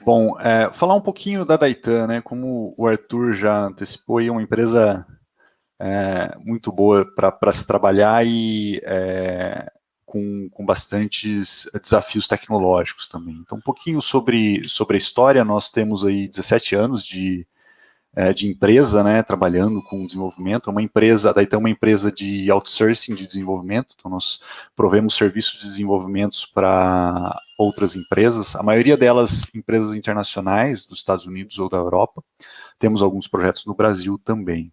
Bom, falar um pouquinho da Daitan, né? Como o Arthur já antecipou, é uma empresa muito boa para se trabalhar e com bastantes desafios tecnológicos também. Então, um pouquinho sobre a história. Nós temos aí 17 anos de empresa, né, trabalhando com desenvolvimento. A Daitan é uma empresa de outsourcing de desenvolvimento, então nós provemos serviços de desenvolvimento para outras empresas, a maioria delas empresas internacionais, dos Estados Unidos ou da Europa. Temos alguns projetos no Brasil também.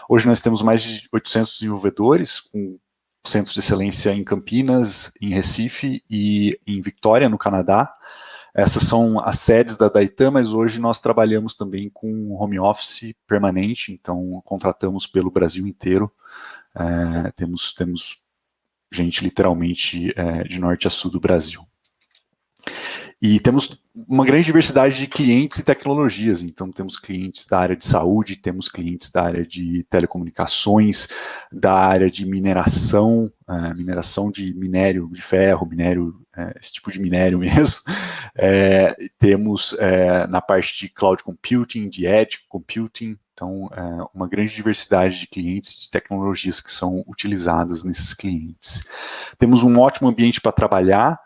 Hoje nós temos mais de 800 desenvolvedores, com centros de excelência em Campinas, em Recife e em Victoria, no Canadá. Essas são as sedes da Daitan, mas hoje nós trabalhamos também com home office permanente, então contratamos pelo Brasil inteiro. Temos gente literalmente de norte a sul do Brasil. E temos uma grande diversidade de clientes e tecnologias, então temos clientes da área de saúde, temos clientes da área de telecomunicações, da área de mineração, mineração de minério de ferro, esse tipo de minério mesmo. Temos na parte de cloud computing, de edge computing, então uma grande diversidade de clientes e de tecnologias que são utilizadas nesses clientes. Temos um ótimo ambiente para trabalhar,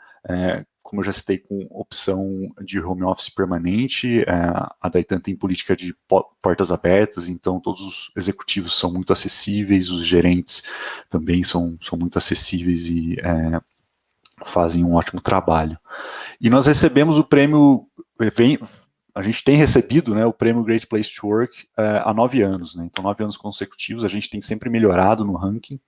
como eu já citei, com opção de home office permanente. A Daitan tem política de portas abertas, então todos os executivos são muito acessíveis, os gerentes também são muito acessíveis e fazem um ótimo trabalho. E nós recebemos o prêmio, a gente tem recebido, né, o prêmio Great Place to Work há 9 anos, né, então 9 anos consecutivos, a gente tem sempre melhorado no ranking,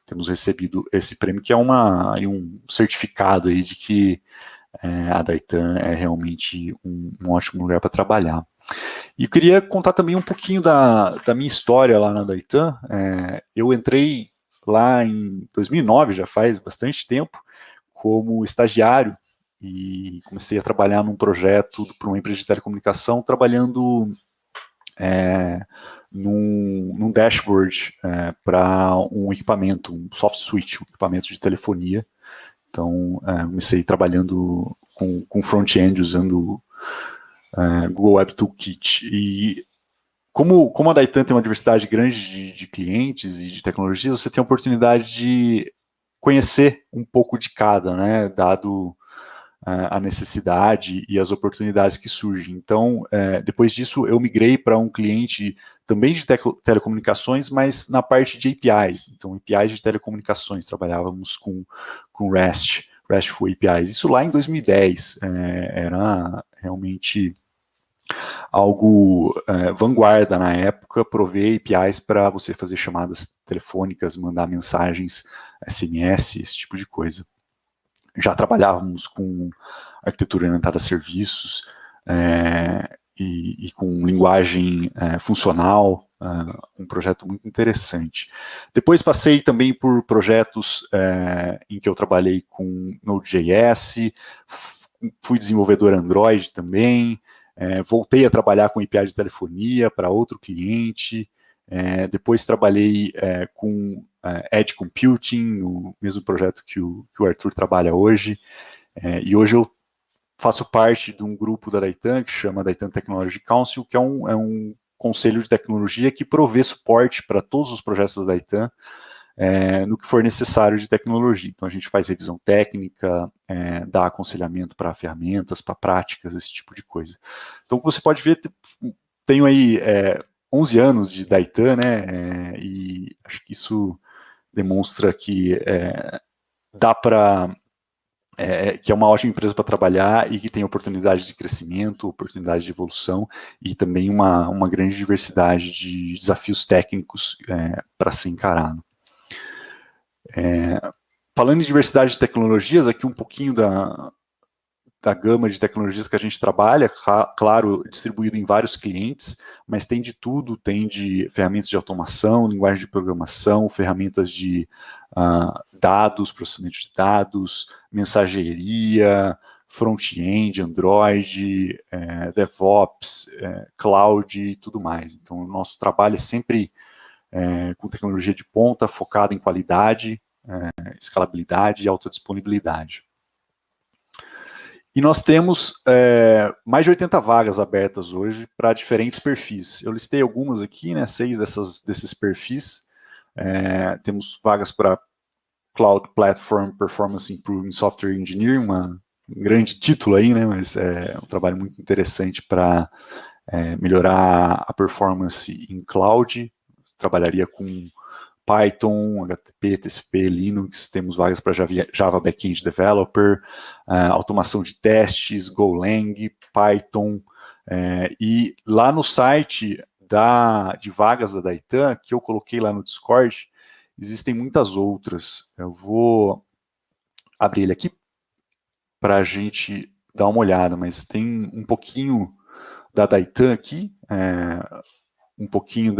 temos recebido esse prêmio, que é um certificado aí de que a Daitan é realmente um ótimo lugar para trabalhar. E eu queria contar também um pouquinho da minha história lá na Daitan. Eu entrei lá em 2009, já faz bastante tempo, como estagiário, e comecei a trabalhar num projeto para uma empresa de telecomunicação, trabalhando num dashboard para um equipamento, um soft switch, um equipamento de telefonia. Então, comecei trabalhando com front-end, usando Google Web Toolkit. E como a Daitan tem uma diversidade grande de clientes e de tecnologias, você tem a oportunidade de conhecer um pouco de cada, né, dado a necessidade e as oportunidades que surgem. Então, depois disso, eu migrei para um cliente também de telecomunicações, mas na parte de APIs. Então, APIs de telecomunicações, trabalhávamos com RESTful APIs. Isso lá em 2010, era realmente algo vanguarda na época, prover APIs para você fazer chamadas telefônicas, mandar mensagens, SMS, esse tipo de coisa. Já trabalhávamos com arquitetura orientada a serviços e com linguagem funcional, um projeto muito interessante. Depois passei também por projetos em que eu trabalhei com Node.js, fui desenvolvedor Android também, voltei a trabalhar com API de telefonia para outro cliente, depois trabalhei com Edge Computing, o mesmo projeto que o Arthur trabalha hoje, e hoje eu faço parte de um grupo da Daitan, que chama Daitan Technology Council, que é um conselho de tecnologia que provê suporte para todos os projetos da Daitan, no que for necessário de tecnologia. Então a gente faz revisão técnica, dá aconselhamento para ferramentas, para práticas, esse tipo de coisa. Então, como você pode ver, tenho aí 11 anos de Daitan, né, e acho que isso demonstra que dá para que é uma ótima empresa para trabalhar e que tem oportunidade de crescimento, oportunidade de evolução e também uma grande diversidade de desafios técnicos para ser encarado. Falando em diversidade de tecnologias, aqui um pouquinho da gama de tecnologias que a gente trabalha, claro, distribuído em vários clientes, mas tem de tudo, tem de ferramentas de automação, linguagem de programação, ferramentas de dados, processamento de dados, mensageria, front-end, Android, DevOps, Cloud e tudo mais. Então, o nosso trabalho é sempre com tecnologia de ponta, focada em qualidade, escalabilidade e alta disponibilidade. E nós temos mais de 80 vagas abertas hoje para diferentes perfis. Eu listei algumas aqui, né, 6 desses perfis. Temos vagas para Cloud Platform Performance Improving Software Engineering, um grande título aí, né, mas é um trabalho muito interessante para melhorar a performance em cloud. Trabalharia com Python, HTTP, TCP, Linux, temos vagas para Java Backend Developer, automação de testes, Golang, Python, e lá no site de vagas da Daitan, que eu coloquei lá no Discord, existem muitas outras. Eu vou abrir ele aqui para a gente dar uma olhada, mas tem um pouquinho da Daitan aqui, um pouquinho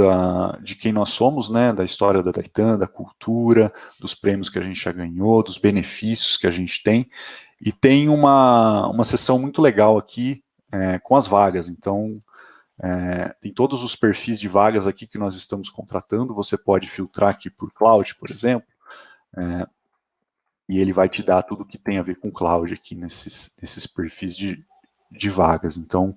de quem nós somos, né, da história da Daitan, da cultura, dos prêmios que a gente já ganhou, dos benefícios que a gente tem, e tem uma seção muito legal aqui com as vagas. Então, tem todos os perfis de vagas aqui que nós estamos contratando. Você pode filtrar aqui por cloud, por exemplo, e ele vai te dar tudo que tem a ver com cloud aqui nesses perfis de vagas. Então,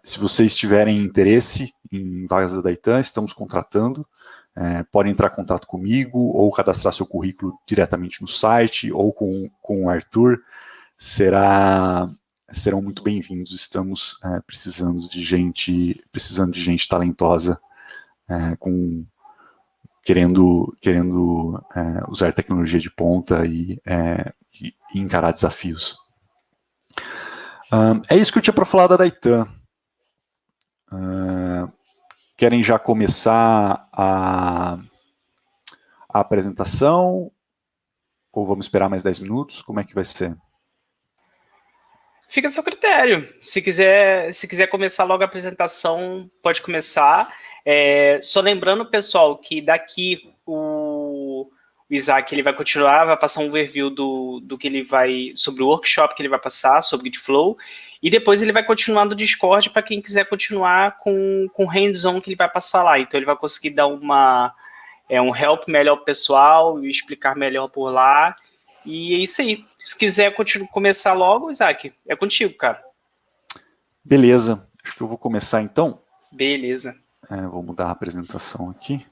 se vocês tiverem interesse em vagas da Daitan, estamos contratando, podem entrar em contato comigo ou cadastrar seu currículo diretamente no site ou com o Arthur, serão muito bem-vindos. Estamos precisando de gente talentosa, querendo usar tecnologia de ponta e encarar desafios. É isso que eu tinha para falar da Daitan. Querem já começar a apresentação? Ou vamos esperar mais 10 minutos? Como é que vai ser? Fica a seu critério. Se quiser começar logo a apresentação, pode começar. Só lembrando, pessoal, que daqui o Isaac ele vai continuar, vai passar um overview do que ele vai, sobre o workshop que ele vai passar, sobre GitFlow, e depois ele vai continuar no Discord para quem quiser continuar com hands-on que ele vai passar lá. Então ele vai conseguir dar um help melhor pro pessoal e explicar melhor por lá. E é isso aí. Se quiser começar logo, Isaac, é contigo, cara. Beleza. Acho que eu vou começar então. Beleza. Vou mudar a apresentação aqui.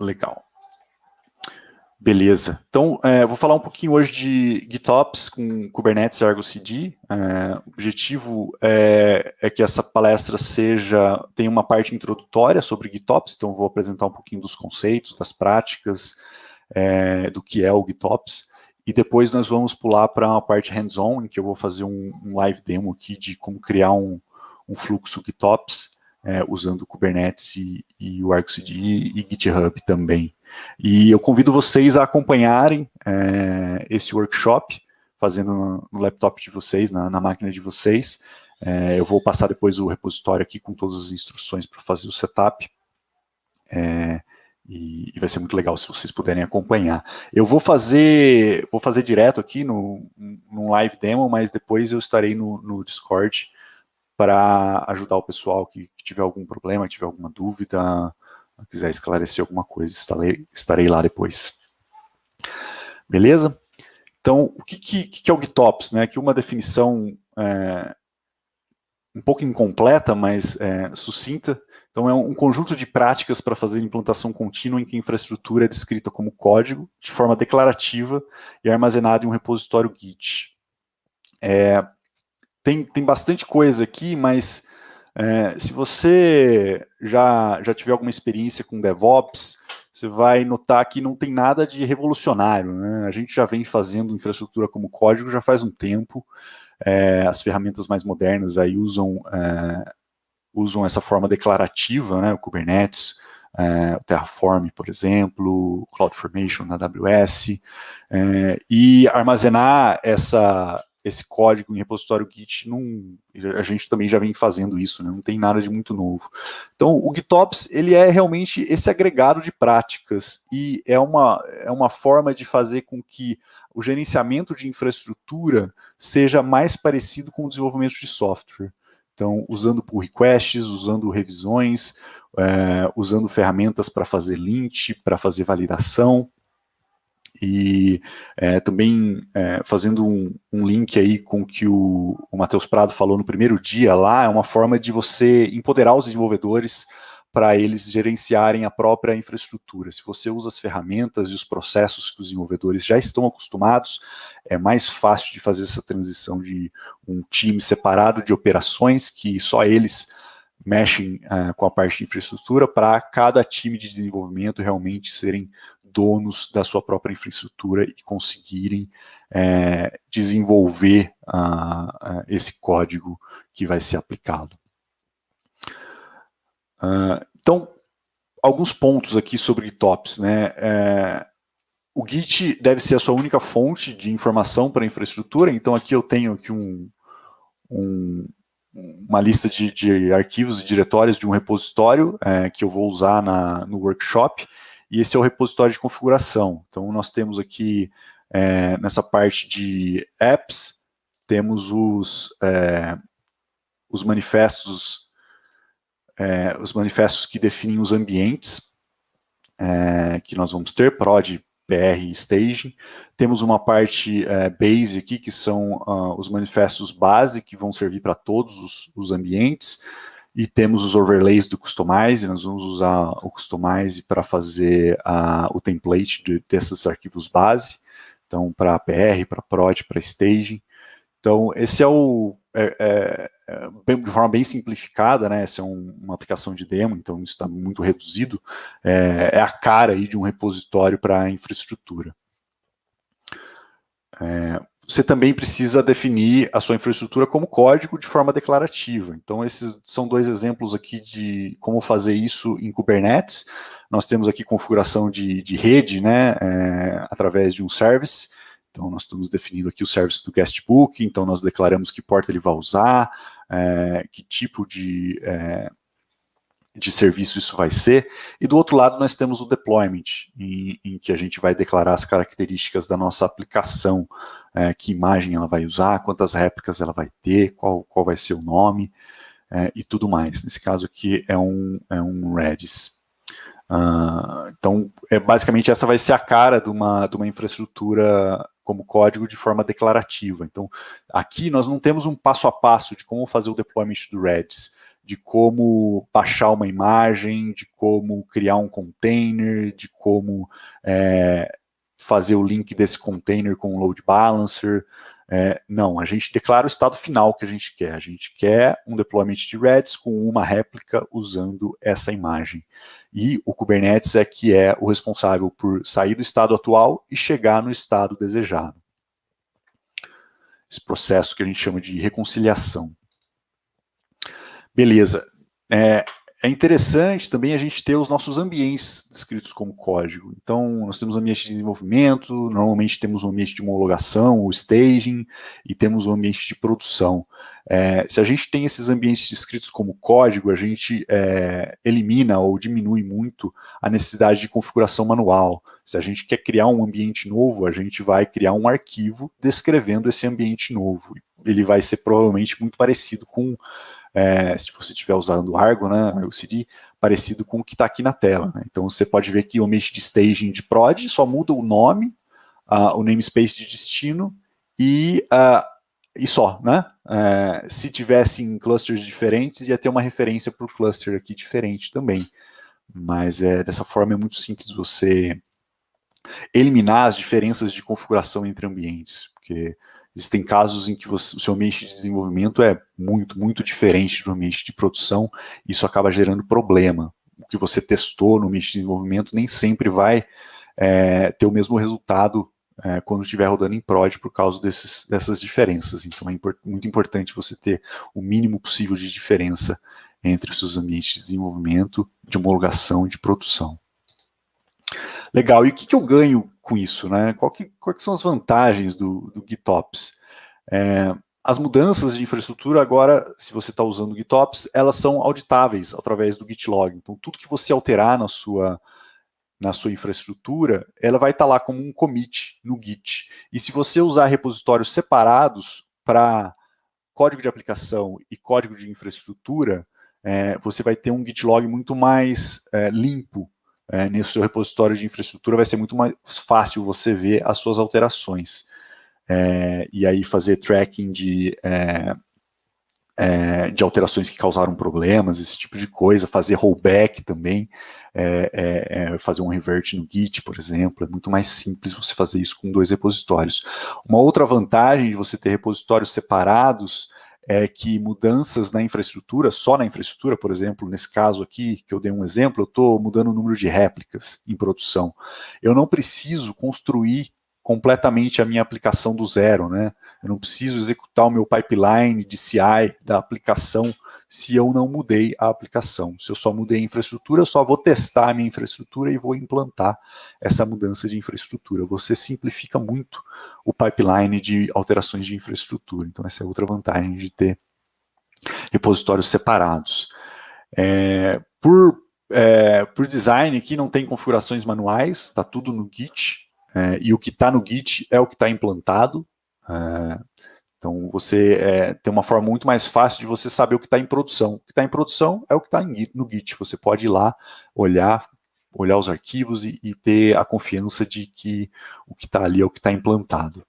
Legal. Beleza. Então, vou falar um pouquinho hoje de GitOps com Kubernetes e Argo CD. O objetivo é que essa palestra tenha uma parte introdutória sobre GitOps, então vou apresentar um pouquinho dos conceitos, das práticas, do que é o GitOps, e depois nós vamos pular para uma parte hands-on, em que eu vou fazer um live demo aqui de como criar um fluxo GitOps, usando o Kubernetes e o Argo CD e GitHub também. E eu convido vocês a acompanharem esse workshop, fazendo no laptop de vocês, na máquina de vocês. Eu vou passar depois o repositório aqui com todas as instruções para fazer o setup. E vai ser muito legal se vocês puderem acompanhar. Eu vou fazer direto aqui no live demo, mas depois eu estarei no Discord para ajudar o pessoal que tiver algum problema, tiver alguma dúvida, quiser esclarecer alguma coisa, estarei lá depois. Beleza? Então, o que é o GitOps? Né? Aqui uma definição um pouco incompleta, mas sucinta. Então, é um conjunto de práticas para fazer implantação contínua em que a infraestrutura é descrita como código, de forma declarativa, e armazenada em um repositório Git. Tem bastante coisa aqui, mas se você já tiver alguma experiência com DevOps, você vai notar que não tem nada de revolucionário, né? A gente já vem fazendo infraestrutura como código já faz um tempo. As ferramentas mais modernas aí usam essa forma declarativa, né? O Kubernetes, o Terraform, por exemplo, o CloudFormation na AWS, e armazenar esse código em repositório Git, a gente também já vem fazendo isso, né? Não tem nada de muito novo. Então, o GitOps, ele é realmente esse agregado de práticas, e é uma forma de fazer com que o gerenciamento de infraestrutura seja mais parecido com o desenvolvimento de software. Então, usando pull requests, usando revisões, usando ferramentas para fazer lint, para fazer validação, E também fazendo um link aí com o que o Matheus Prado falou no primeiro dia lá, é uma forma de você empoderar os desenvolvedores para eles gerenciarem a própria infraestrutura. Se você usa as ferramentas e os processos que os desenvolvedores já estão acostumados, é mais fácil de fazer essa transição de um time separado de operações, que só eles mexem com a parte de infraestrutura, para cada time de desenvolvimento realmente serem donos da sua própria infraestrutura e conseguirem desenvolver esse código que vai ser aplicado. Então, alguns pontos aqui sobre GitOps, né? O Git deve ser a sua única fonte de informação para a infraestrutura, então aqui eu tenho aqui uma lista de arquivos e diretórios de um repositório que eu vou usar no workshop, e esse é o repositório de configuração. Então nós temos aqui, nessa parte de apps, temos os manifestos que definem os ambientes que nós vamos ter, prod, PR e staging. Temos uma parte base aqui, que são os manifestos base, que vão servir para todos os ambientes, e temos os overlays do Kustomize. Nós vamos usar o Kustomize para fazer o template desses arquivos base, então para PR, para prod, para staging. Então esse de forma bem simplificada, né? Essa é uma aplicação de demo, então isso está muito reduzido. É a cara aí de um repositório para a infraestrutura. Você também precisa definir a sua infraestrutura como código de forma declarativa. Então esses são dois exemplos aqui de como fazer isso em Kubernetes. Nós temos aqui configuração de rede, né? Através de um service. Então nós estamos definindo aqui o service do guestbook, então nós declaramos que porta ele vai usar, que tipo de serviço isso vai ser, e do outro lado nós temos o deployment, em que a gente vai declarar as características da nossa aplicação, que imagem ela vai usar, quantas réplicas ela vai ter, qual vai ser o nome, e tudo mais. Nesse caso aqui é um Redis. Então, basicamente essa vai ser a cara de uma infraestrutura como código de forma declarativa. Então, aqui nós não temos um passo a passo de como fazer o deployment do Redis, de como baixar uma imagem, de como criar um container, de como fazer o link desse container com o load balancer. Não, a gente declara o estado final que a gente quer. A gente quer um deployment de Redis com uma réplica usando essa imagem. E o Kubernetes que é o responsável por sair do estado atual e chegar no estado desejado. Esse processo que a gente chama de reconciliação. Beleza. É interessante também a gente ter os nossos ambientes descritos como código. Então, nós temos ambiente de desenvolvimento, normalmente temos um ambiente de homologação, o staging, e temos um ambiente de produção. Se a gente tem esses ambientes descritos como código, a gente elimina ou diminui muito a necessidade de configuração manual. Se a gente quer criar um ambiente novo, a gente vai criar um arquivo descrevendo esse ambiente novo. Ele vai ser provavelmente muito parecido com... se você estiver usando o Argo, né, Argo CD, parecido com o que está aqui na tela. Né? Então você pode ver que o ambiente de staging de prod só muda o nome, o namespace de destino e só, né? Se tivesse em clusters diferentes, ia ter uma referência para o cluster aqui diferente também. Mas dessa forma é muito simples você eliminar as diferenças de configuração entre ambientes, porque existem casos em que o seu ambiente de desenvolvimento é muito, muito diferente do ambiente de produção, e isso acaba gerando problema. O que você testou no ambiente de desenvolvimento nem sempre vai ter o mesmo resultado quando estiver rodando em prod por causa dessas diferenças. Então é muito importante você ter o mínimo possível de diferença entre os seus ambientes de desenvolvimento, de homologação e de produção. Legal, e o que eu ganho com isso, né? Quais são as vantagens do GitOps? As mudanças de infraestrutura agora, se você está usando o GitOps, elas são auditáveis através do Gitlog. Então, tudo que você alterar na sua infraestrutura, ela vai estar lá como um commit no Git. E se você usar repositórios separados para código de aplicação e código de infraestrutura, você vai ter um Gitlog muito mais limpo nesse seu repositório de infraestrutura vai ser muito mais fácil você ver as suas alterações. E aí fazer tracking de alterações que causaram problemas, esse tipo de coisa, fazer rollback também, fazer um revert no Git, por exemplo, é muito mais simples você fazer isso com 2 repositórios. Uma outra vantagem de você ter repositórios separados é que mudanças na infraestrutura, só na infraestrutura, por exemplo, nesse caso aqui, que eu dei um exemplo, eu estou mudando o número de réplicas em produção. Eu não preciso construir completamente a minha aplicação do zero, né? Eu não preciso executar o meu pipeline de CI da aplicação se eu não mudei a aplicação. Se eu só mudei a infraestrutura, eu só vou testar a minha infraestrutura e vou implantar essa mudança de infraestrutura. Você simplifica muito o pipeline de alterações de infraestrutura. Então, essa é outra vantagem de ter repositórios separados. Por design, aqui não tem configurações manuais, está tudo no Git, e o que está no Git é o que está implantado. Então, você tem uma forma muito mais fácil de você saber o que está em produção. O que está em produção é o que está no Git. Você pode ir lá, olhar os arquivos e ter a confiança de que o que está ali é o que está implantado.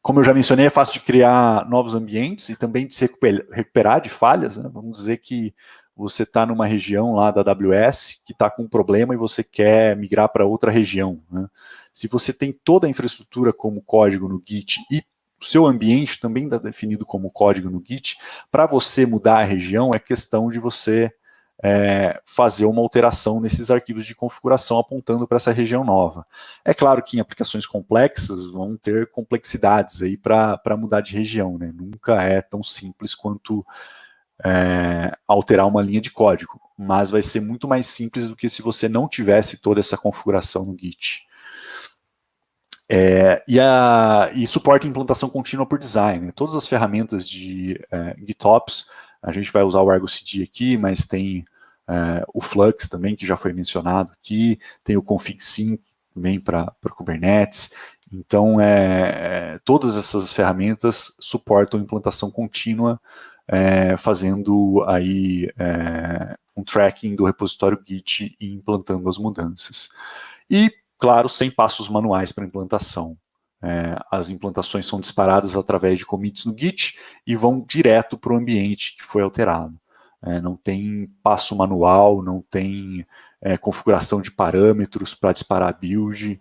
Como eu já mencionei, é fácil de criar novos ambientes e também de se recuperar de falhas, né? Vamos dizer que você está numa região lá da AWS que está com um problema e você quer migrar para outra região, né? Se você tem toda a infraestrutura como código no Git e o seu ambiente também está definido como código no Git, para você mudar a região é questão de você fazer uma alteração nesses arquivos de configuração apontando para essa região nova. É claro que em aplicações complexas vão ter complexidades aí para mudar de região, né? Nunca é tão simples quanto alterar uma linha de código, mas vai ser muito mais simples do que se você não tivesse toda essa configuração no Git. E suporta implantação contínua por design, né? Todas as ferramentas de GitOps, a gente vai usar o Argo CD aqui, mas tem o Flux também, que já foi mencionado aqui, tem o config sync também para Kubernetes. Então, todas essas ferramentas suportam implantação contínua, fazendo aí um tracking do repositório Git e implantando as mudanças. E, claro, sem passos manuais para implantação. As implantações são disparadas através de commits no Git e vão direto para o ambiente que foi alterado. Não tem passo manual, não tem configuração de parâmetros para disparar a build,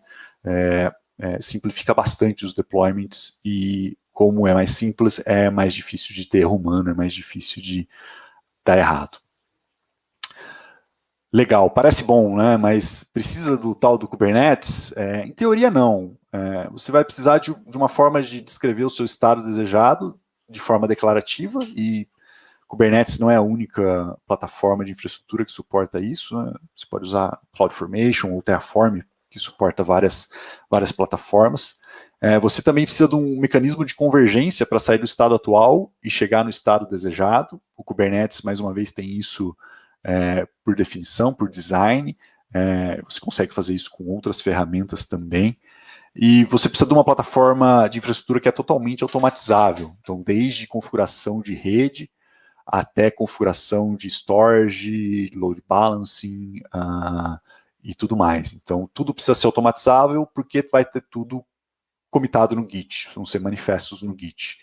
simplifica bastante os deployments e, como é mais simples, é mais difícil de ter erro humano, é mais difícil de dar errado. Legal, parece bom, né? Mas precisa do tal do Kubernetes? Em teoria, não. Você vai precisar de uma forma de descrever o seu estado desejado de forma declarativa, e Kubernetes não é a única plataforma de infraestrutura que suporta isso, né? Você pode usar CloudFormation ou Terraform, que suporta várias plataformas. Você também precisa de um mecanismo de convergência para sair do estado atual e chegar no estado desejado. O Kubernetes, mais uma vez, tem isso por definição, por design. Você consegue fazer isso com outras ferramentas também. E você precisa de uma plataforma de infraestrutura que é totalmente automatizável. Então, desde configuração de rede até configuração de storage, load balancing e tudo mais. Então, tudo precisa ser automatizável porque vai ter tudo comitado no Git, vão ser manifestos no Git.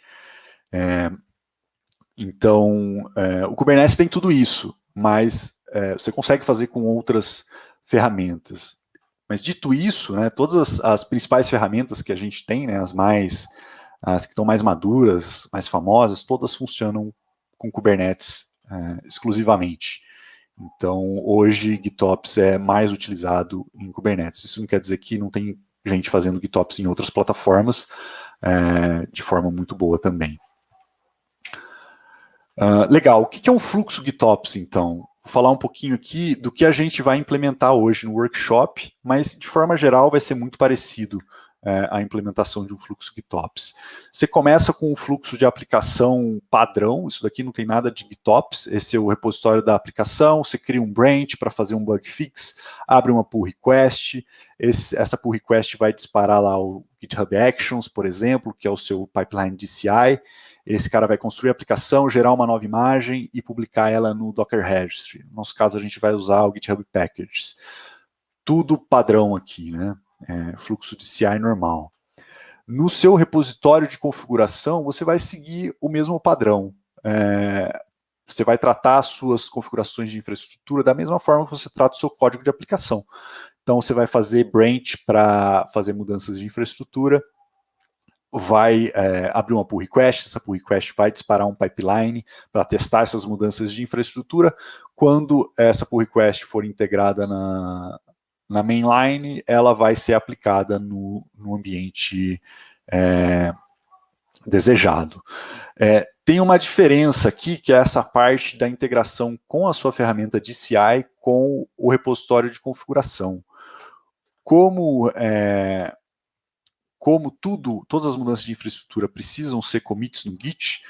Então, o Kubernetes tem tudo isso, mas você consegue fazer com outras ferramentas. Mas dito isso, né, todas as principais ferramentas que a gente tem, né, as que estão mais maduras, mais famosas, todas funcionam com Kubernetes exclusivamente. Então, hoje, GitOps é mais utilizado em Kubernetes. Isso não quer dizer que não tem gente fazendo GitOps em outras plataformas de forma muito boa também. Legal, o que é um fluxo GitOps, então? Vou falar um pouquinho aqui do que a gente vai implementar hoje no workshop, mas de forma geral vai ser muito parecido a implementação de um fluxo GitOps. Você começa com um fluxo de aplicação padrão, isso daqui não tem nada de GitOps, esse é o repositório da aplicação, você cria um branch para fazer um bug fix, abre uma pull request, essa pull request vai disparar lá o GitHub Actions, por exemplo, que é o seu pipeline de CI, esse cara vai construir a aplicação, gerar uma nova imagem e publicar ela no Docker Registry. No nosso caso, a gente vai usar o GitHub Packages. Tudo padrão aqui, né? Fluxo de CI normal. No seu repositório de configuração, você vai seguir o mesmo padrão. Você vai tratar as suas configurações de infraestrutura da mesma forma que você trata o seu código de aplicação. Então, você vai fazer branch para fazer mudanças de infraestrutura, vai abrir uma pull request, essa pull request vai disparar um pipeline para testar essas mudanças de infraestrutura. Quando essa pull request for integrada na mainline, ela vai ser aplicada no ambiente desejado. Tem uma diferença aqui, que é essa parte da integração com a sua ferramenta de CI com o repositório de configuração. Como todas as mudanças de infraestrutura precisam ser commits no Git,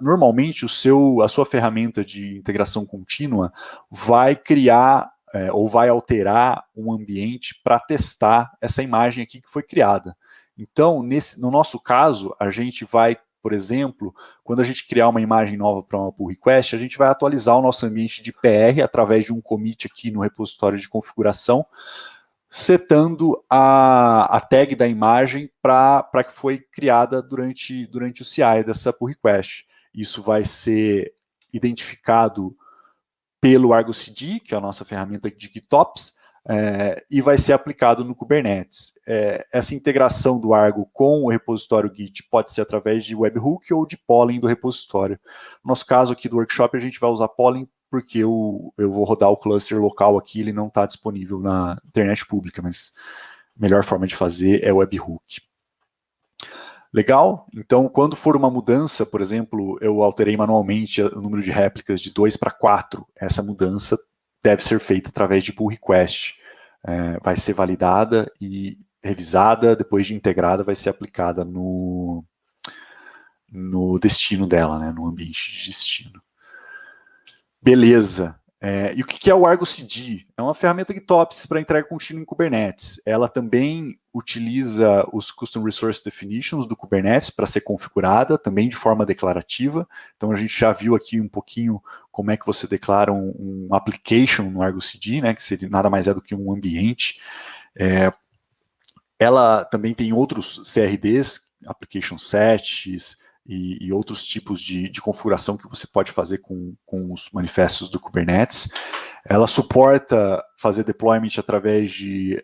normalmente a sua ferramenta de integração contínua vai criar ou vai alterar um ambiente para testar essa imagem aqui que foi criada. Então, no nosso caso, a gente vai, por exemplo, quando a gente criar uma imagem nova para uma pull request, a gente vai atualizar o nosso ambiente de PR através de um commit aqui no repositório de configuração, setando a tag da imagem para que foi criada durante o CI dessa pull request. Isso vai ser identificado pelo Argo CD, que é a nossa ferramenta de GitOps, e vai ser aplicado no Kubernetes. Essa integração do Argo com o repositório Git pode ser através de webhook ou de pollen do repositório. No nosso caso aqui do workshop, a gente vai usar pollen porque eu vou rodar o cluster local aqui, ele não está disponível na internet pública, mas a melhor forma de fazer é o webhook. Legal? Então, quando for uma mudança, por exemplo, eu alterei manualmente o número de réplicas de 2 para 4, essa mudança deve ser feita através de pull request. Vai ser validada e revisada, depois de integrada, vai ser aplicada no destino dela, né, no ambiente de destino. Beleza. E o que é o Argo CD? É uma ferramenta GitOps para entrega contínua em Kubernetes. Ela também utiliza os Custom Resource Definitions do Kubernetes para ser configurada, também de forma declarativa. Então, a gente já viu aqui um pouquinho como é que você declara um application no Argo CD, né, que seria nada mais é do que um ambiente. Ela também tem outros CRDs, application sets, e outros tipos de configuração que você pode fazer com os manifestos do Kubernetes. Ela suporta fazer deployment através de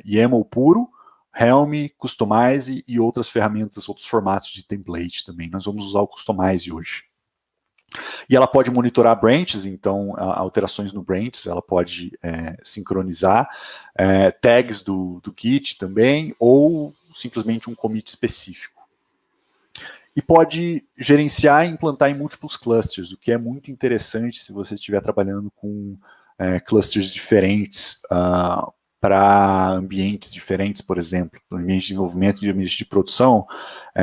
YAML puro, Helm, Kustomize e outras ferramentas, outros formatos de template também. Nós vamos usar o Kustomize hoje. E ela pode monitorar branches, então alterações no branches, ela pode sincronizar tags do Git também, ou simplesmente um commit específico. E pode gerenciar e implantar em múltiplos clusters, o que é muito interessante se você estiver trabalhando com clusters diferentes para ambientes diferentes, por exemplo, para ambiente de desenvolvimento e ambiente de produção.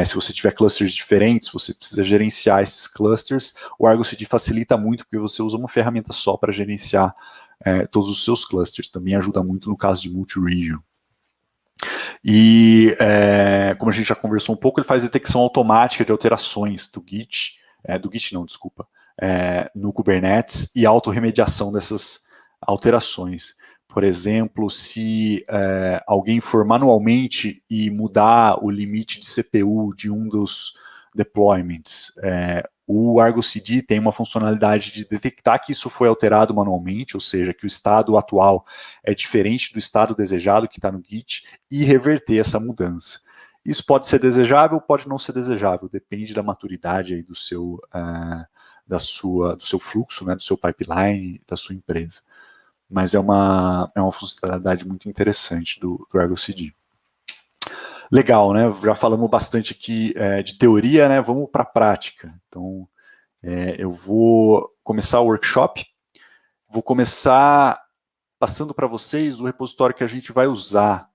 Se você tiver clusters diferentes, você precisa gerenciar esses clusters. O Argo CD facilita muito, porque você usa uma ferramenta só para gerenciar todos os seus clusters. Também ajuda muito no caso de multi-region. E, como a gente já conversou um pouco, ele faz detecção automática de alterações do Git, no Kubernetes, e autorremediação dessas alterações. Por exemplo, se alguém for manualmente e mudar o limite de CPU de um dos deployments, o Argo CD tem uma funcionalidade de detectar que isso foi alterado manualmente, ou seja, que o estado atual é diferente do estado desejado que está no Git, e reverter essa mudança. Isso pode ser desejável, pode não ser desejável, depende da maturidade aí do seu fluxo, né, do seu pipeline, da sua empresa. Mas é uma funcionalidade muito interessante do Argo CD. Legal, né? Já falamos bastante aqui de teoria, né? Vamos para a prática. Então, eu vou começar o workshop. Vou começar passando para vocês o repositório que a gente vai usar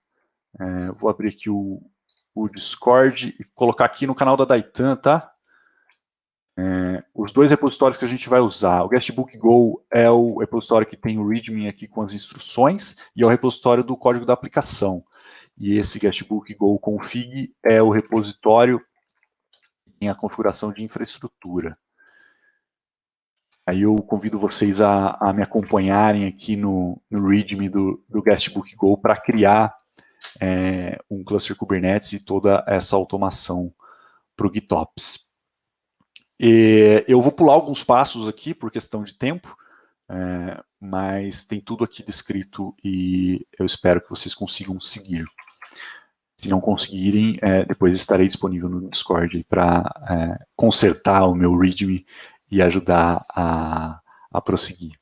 Vou abrir aqui o Discord e colocar aqui no canal da Daitan, tá? Os dois repositórios que a gente vai usar. O Guestbook Go é o repositório que tem o README aqui com as instruções e é o repositório do código da aplicação. E esse Guestbook Go Config é o repositório que tem a configuração de infraestrutura. Aí eu convido vocês a me acompanharem aqui no README do Guestbook Go para criar um cluster Kubernetes e toda essa automação para o GitOps. Eu vou pular alguns passos aqui por questão de tempo, mas tem tudo aqui descrito e eu espero que vocês consigam seguir. Se não conseguirem, depois estarei disponível no Discord para consertar o meu README e ajudar a prosseguir.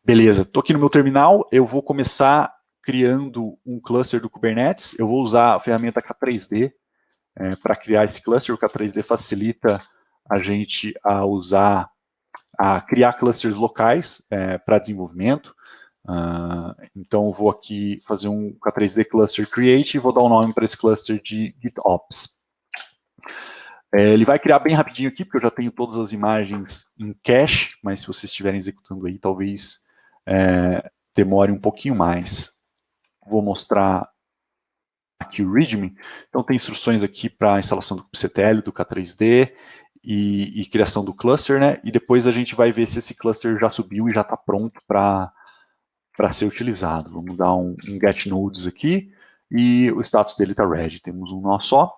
Beleza, estou aqui no meu terminal, eu vou começar criando um cluster do Kubernetes. Eu vou usar a ferramenta K3D para criar esse cluster. O K3D facilita a gente a criar clusters locais para desenvolvimento. Então, eu vou aqui fazer um K3D Cluster Create e vou dar um nome para esse cluster de GitOps. Ele vai criar bem rapidinho aqui, porque eu já tenho todas as imagens em cache, mas se vocês estiverem executando aí, talvez demore um pouquinho mais. Vou mostrar aqui o README. Então, tem instruções aqui para a instalação do kubectl, do K3D, e criação do cluster, né? E depois a gente vai ver se esse cluster já subiu e já está pronto para ser utilizado. Vamos dar um get nodes aqui, e o status dele está ready. Temos um nó só.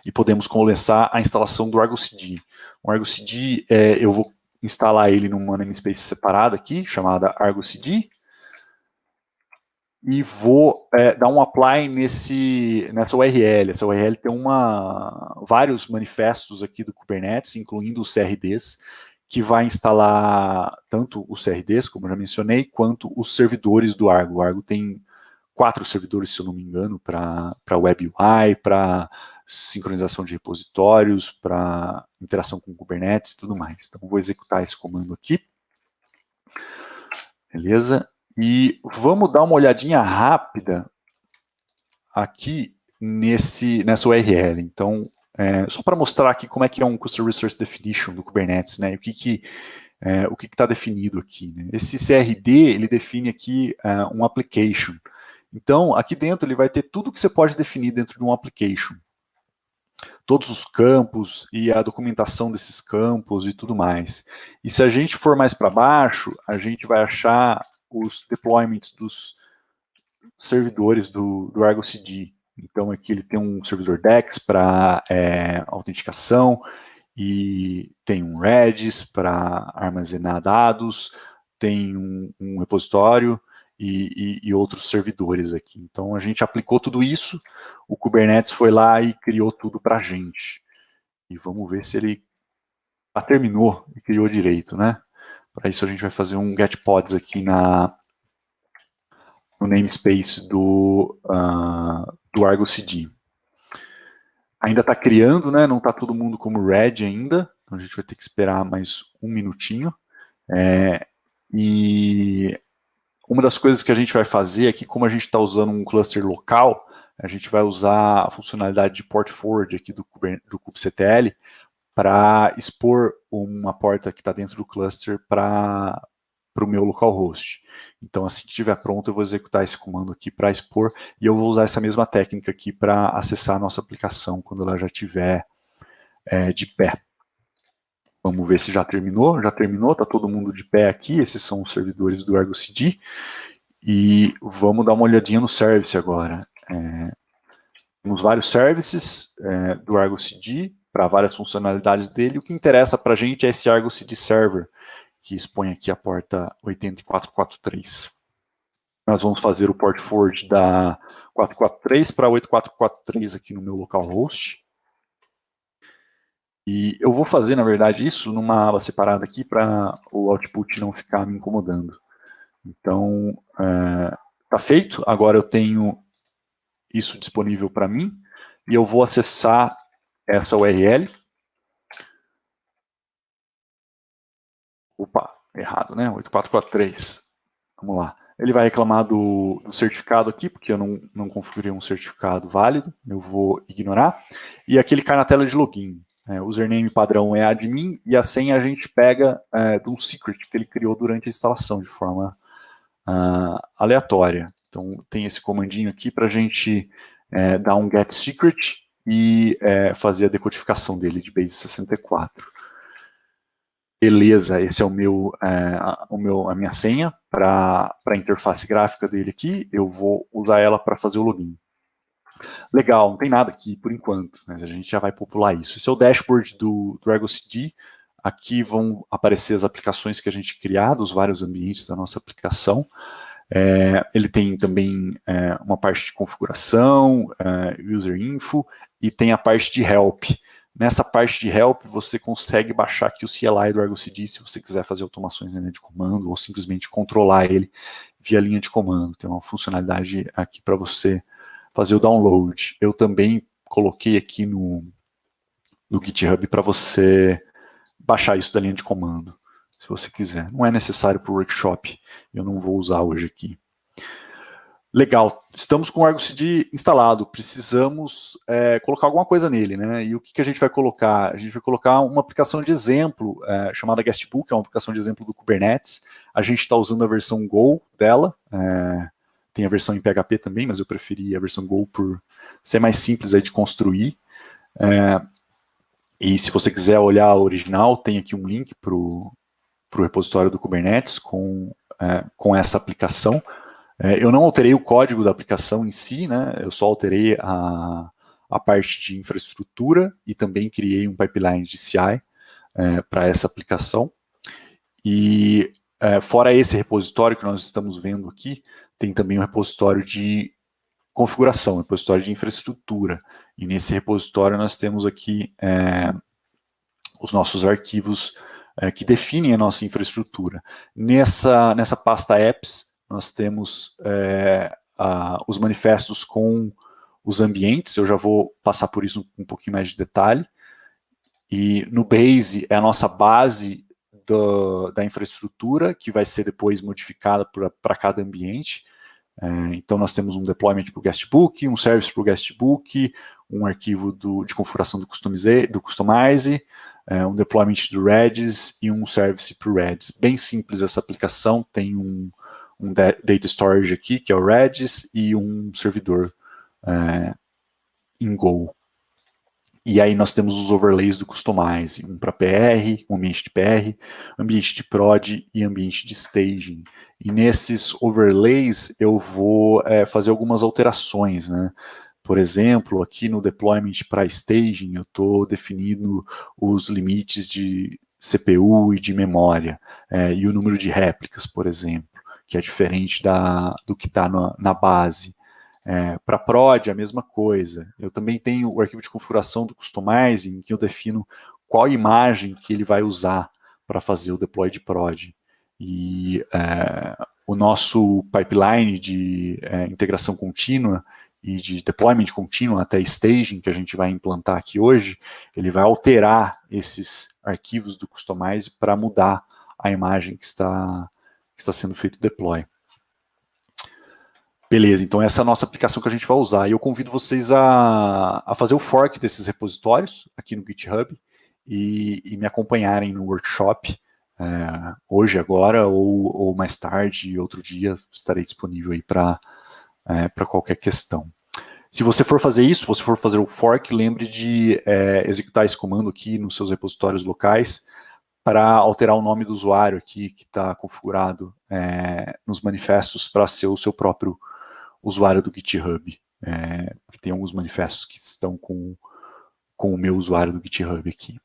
E podemos começar a instalação do Argo CD. O Argo CD, eu vou instalar ele numa namespace separada aqui, chamada Argo CD. E vou dar um apply nessa URL. Essa URL tem vários manifestos aqui do Kubernetes, incluindo os CRDs, que vai instalar tanto os CRDs, como eu já mencionei, quanto os servidores do Argo. O Argo tem 4 servidores, se eu não me engano, para Web UI, para sincronização de repositórios, para interação com Kubernetes e tudo mais. Então, vou executar esse comando aqui. Beleza? E vamos dar uma olhadinha rápida aqui nessa URL. Então, só para mostrar aqui como é que é um Cluster Resource Definition do Kubernetes, né? O que está definido aqui, né? Esse CRD, ele define aqui um application. Então, aqui dentro ele vai ter tudo que você pode definir dentro de um application. Todos os campos e a documentação desses campos e tudo mais. E se a gente for mais para baixo, a gente vai achar os deployments dos servidores do Argo CD. Então, aqui ele tem um servidor DEX para autenticação, e tem um Redis para armazenar dados, tem um repositório e outros servidores aqui. Então, a gente aplicou tudo isso, o Kubernetes foi lá e criou tudo para a gente. E vamos ver se ele terminou e criou direito, né? Para isso, a gente vai fazer um get pods aqui no namespace do Argo CD. Ainda está criando, né? Não está todo mundo como ready ainda, então a gente vai ter que esperar mais um minutinho. E uma das coisas que a gente vai fazer aqui, como a gente está usando um cluster local, a gente vai usar a funcionalidade de port forward aqui do kubectl para expor uma porta que está dentro do cluster para o meu localhost. Então, assim que estiver pronto, eu vou executar esse comando aqui para expor, e eu vou usar essa mesma técnica aqui para acessar a nossa aplicação quando ela já estiver de pé. Vamos ver se já terminou. Já terminou, está todo mundo de pé aqui. Esses são os servidores do Argo CD. E vamos dar uma olhadinha no service agora. Temos vários services do Argo CD para várias funcionalidades dele. O que interessa para a gente é esse Argo CD Server, que expõe aqui a porta 8443. Nós vamos fazer o port forward da 443 para 8443 aqui no meu localhost. E eu vou fazer, na verdade, isso numa aba separada aqui para o output não ficar me incomodando. Então, está feito. Agora eu tenho isso disponível para mim e eu vou acessar essa URL. Opa, errado, né? 8443. Vamos lá. Ele vai reclamar do certificado aqui, porque eu não configurei um certificado válido, eu vou ignorar. E aqui ele cai na tela de login. O username padrão é admin, e a senha a gente pega de um secret que ele criou durante a instalação, de forma aleatória. Então, tem esse comandinho aqui para a gente dar um get secret e fazer a decodificação dele de base 64. Beleza, esse é a minha senha para a interface gráfica dele aqui. Eu vou usar ela para fazer o login. Legal, não tem nada aqui por enquanto, mas a gente já vai popular isso. Esse é o dashboard do Argo CD. Aqui vão aparecer as aplicações que a gente criado, os vários ambientes da nossa aplicação. Ele tem também uma parte de configuração, user info, e tem a parte de help. Nessa parte de help, você consegue baixar aqui o CLI do Argo CD, se você quiser fazer automações na linha de comando, ou simplesmente controlar ele via linha de comando. Tem uma funcionalidade aqui para você fazer o download. Eu também coloquei aqui no GitHub para você baixar isso da linha de comando, se você quiser. Não é necessário para o workshop, eu não vou usar hoje aqui. Legal, estamos com o Argo CD instalado, precisamos colocar alguma coisa nele, né? E o que a gente vai colocar? A gente vai colocar uma aplicação de exemplo, chamada Guestbook, é uma aplicação de exemplo do Kubernetes. A gente está usando a versão Go dela, tem a versão em PHP também, mas eu preferi a versão Go por ser mais simples aí de construir. E se você quiser olhar a original, tem aqui um link para o repositório do Kubernetes com essa aplicação. Eu não alterei o código da aplicação em si, né? Eu só alterei a parte de infraestrutura e também criei um pipeline de CI para essa aplicação. E fora esse repositório que nós estamos vendo aqui, tem também um repositório de configuração, um repositório de infraestrutura. E nesse repositório nós temos aqui os nossos arquivos que definem a nossa infraestrutura. Nessa pasta apps, nós temos os manifestos com os ambientes, eu já vou passar por isso com um pouquinho mais de detalhe. E no Base é a nossa base da infraestrutura, que vai ser depois modificada para cada ambiente. Então nós temos um deployment para o Guestbook, um service para o Guestbook, um arquivo de configuração do Customize, um deployment do Redis e um service para o Redis. Bem simples essa aplicação, tem um data storage aqui, que é o Redis, e um servidor em Go. E aí nós temos os overlays do Customize, um para PR, um ambiente de PR, ambiente de prod e ambiente de staging. E nesses overlays eu vou fazer algumas alterações, né? Por exemplo, aqui no deployment para staging, eu estou definindo os limites de CPU e de memória, e o número de réplicas, por exemplo, que é diferente do que está na base. Para prod, a mesma coisa. Eu também tenho o arquivo de configuração do Customizing, em que eu defino qual imagem que ele vai usar para fazer o deploy de prod. E o nosso pipeline de integração contínua e de deployment contínuo até staging, que a gente vai implantar aqui hoje, ele vai alterar esses arquivos do Customize para mudar a imagem que está sendo feito o deploy. Beleza, então essa é a nossa aplicação que a gente vai usar. E eu convido vocês a fazer o fork desses repositórios aqui no GitHub e me acompanharem no workshop hoje, agora, ou mais tarde, outro dia, estarei disponível aí para qualquer questão. Se você for fazer isso, se você for fazer o fork, lembre de executar esse comando aqui nos seus repositórios locais para alterar o nome do usuário aqui que está configurado nos manifestos para ser o seu próprio usuário do GitHub. Porque tem alguns manifestos que estão com o meu usuário do GitHub aqui.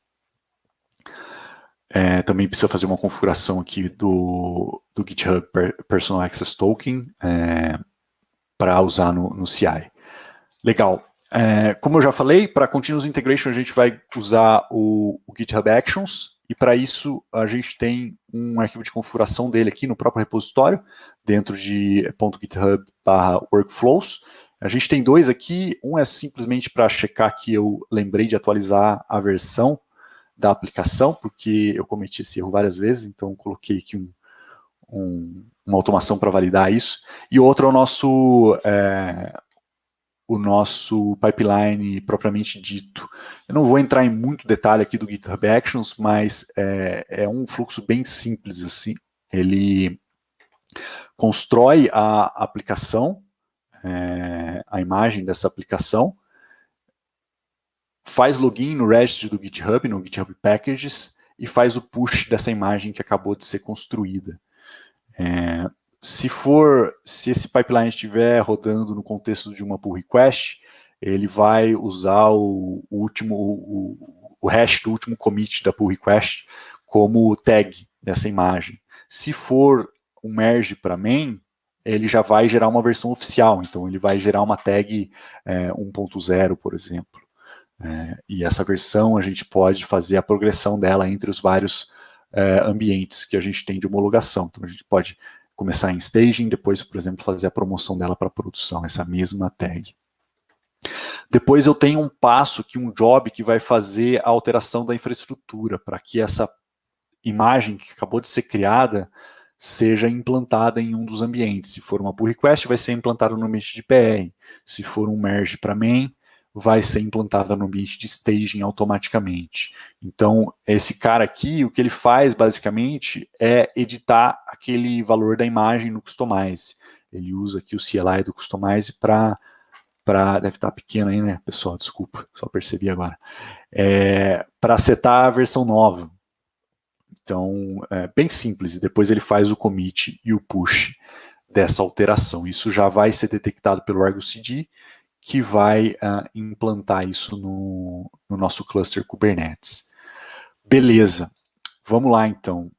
Também precisa fazer uma configuração aqui do GitHub Personal Access Token para usar no CI. Legal. Como eu já falei, para Continuous Integration a gente vai usar o GitHub Actions, e para isso a gente tem um arquivo de configuração dele aqui no próprio repositório, dentro de .github/workflows. A gente tem dois aqui, um é simplesmente para checar que eu lembrei de atualizar a versão da aplicação, porque eu cometi esse erro várias vezes, então coloquei aqui uma automação para validar isso, e outro é o nosso pipeline propriamente dito. Eu não vou entrar em muito detalhe aqui do GitHub Actions, mas é um fluxo bem simples assim. Ele constrói a aplicação, a imagem dessa aplicação, faz login no registry do GitHub, no GitHub Packages, e faz o push dessa imagem que acabou de ser construída. Se esse pipeline estiver rodando no contexto de uma pull request, ele vai usar o hash do último commit da pull request como tag dessa imagem. Se for um merge para main, ele já vai gerar uma versão oficial, então ele vai gerar uma tag 1.0, por exemplo. E essa versão a gente pode fazer a progressão dela entre os vários ambientes que a gente tem de homologação. Então a gente pode começar em staging, depois, por exemplo, fazer a promoção dela para produção, essa mesma tag. Depois eu tenho um passo, um job que vai fazer a alteração da infraestrutura, para que essa imagem que acabou de ser criada seja implantada em um dos ambientes. Se for uma pull request, vai ser implantada no ambiente de PR. Se for um merge para main, vai ser implantada no ambiente de staging automaticamente. Então, esse cara aqui, o que ele faz, basicamente, é editar aquele valor da imagem no Customize. Ele usa aqui o CLI do Customize para... Deve estar pequeno aí, né, pessoal? Desculpa, só percebi agora. Para setar a versão nova. Então, bem simples. E depois ele faz o commit e o push dessa alteração. Isso já vai ser detectado pelo Argo CD, que vai implantar isso no nosso cluster Kubernetes. Beleza, vamos lá então.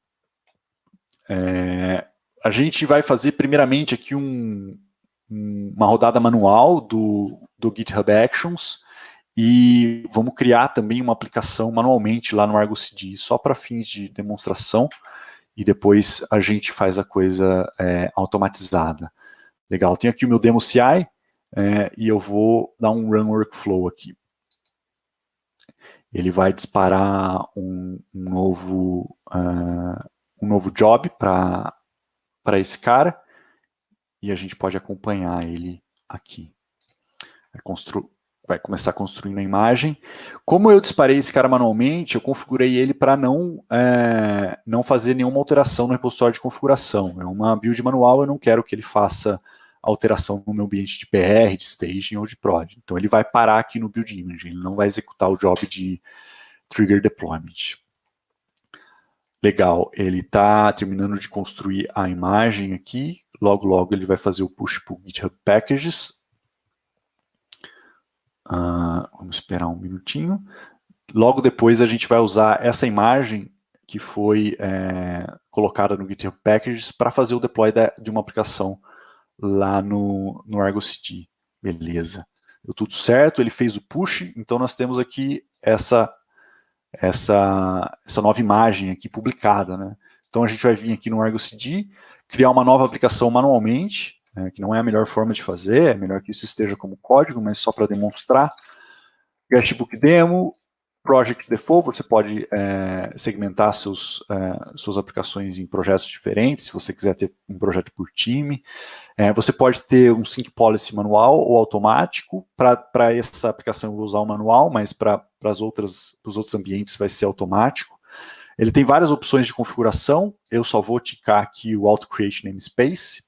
A gente vai fazer primeiramente aqui uma rodada manual do GitHub Actions e vamos criar também uma aplicação manualmente lá no Argo CD, só para fins de demonstração, e depois a gente faz a coisa automatizada. Legal, tenho aqui o meu demo CI, e eu vou dar um run workflow aqui. Ele vai disparar um novo job para esse cara, e a gente pode acompanhar ele aqui. Vai começar construindo a imagem. Como eu disparei esse cara manualmente, eu configurei ele para não fazer nenhuma alteração no repositório de configuração. É uma build manual, eu não quero que ele faça alteração no meu ambiente de PR, de staging ou de prod. Então ele vai parar aqui no build image, ele não vai executar o job de trigger deployment. Legal, ele está terminando de construir a imagem aqui, logo ele vai fazer o push para o GitHub Packages. Vamos esperar um minutinho. Logo depois a gente vai usar essa imagem que foi colocada no GitHub Packages para fazer o deploy de uma aplicação lá no Argo CD. Beleza. Deu tudo certo, ele fez o push, então nós temos aqui essa nova imagem aqui publicada, né? Então a gente vai vir aqui no Argo CD, criar uma nova aplicação manualmente, que não é a melhor forma de fazer, é melhor que isso esteja como código, mas só para demonstrar. Guestbook Demo, Project Default, você pode segmentar suas aplicações em projetos diferentes, se você quiser ter um projeto por time. Você pode ter um sync policy manual ou automático. Para essa aplicação eu vou usar o manual, mas para os outros ambientes vai ser automático. Ele tem várias opções de configuração, eu só vou ticar aqui o Auto Create Namespace,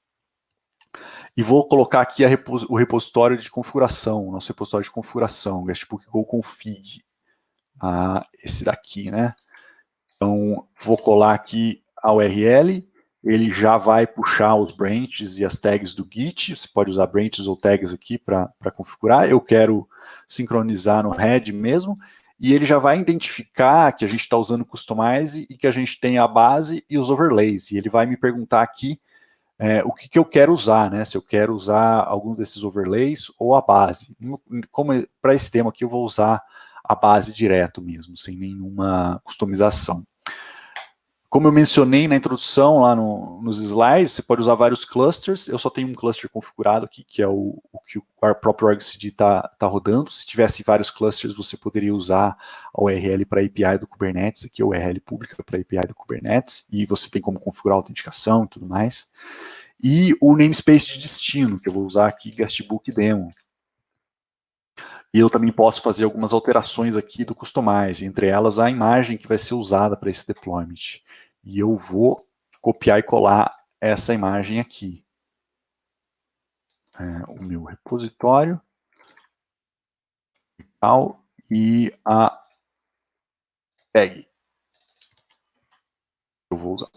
e vou colocar aqui o repositório de configuração, o nosso repositório de configuração, Guestbook Go Config. Esse daqui, né? Então, vou colar aqui a URL, ele já vai puxar os branches e as tags do Git, você pode usar branches ou tags aqui para configurar, eu quero sincronizar no head mesmo, e ele já vai identificar que a gente está usando o Customize e que a gente tem a base e os overlays, e ele vai me perguntar aqui o que eu quero usar, né? Se eu quero usar algum desses overlays ou a base. Como para esse tema aqui eu vou usar a base direto mesmo, sem nenhuma customização. Como eu mencionei na introdução, lá nos slides, você pode usar vários clusters. Eu só tenho um cluster configurado aqui, que é o que o próprio Argo CD está rodando. Se tivesse vários clusters, você poderia usar a URL para a API do Kubernetes, aqui a URL pública para a API do Kubernetes, e você tem como configurar a autenticação e tudo mais. E o namespace de destino, que eu vou usar aqui, Guestbook Demo. E eu também posso fazer algumas alterações aqui do Customize, entre elas a imagem que vai ser usada para esse deployment. E eu vou copiar e colar essa imagem aqui. O meu repositório. E a tag. Eu vou usar.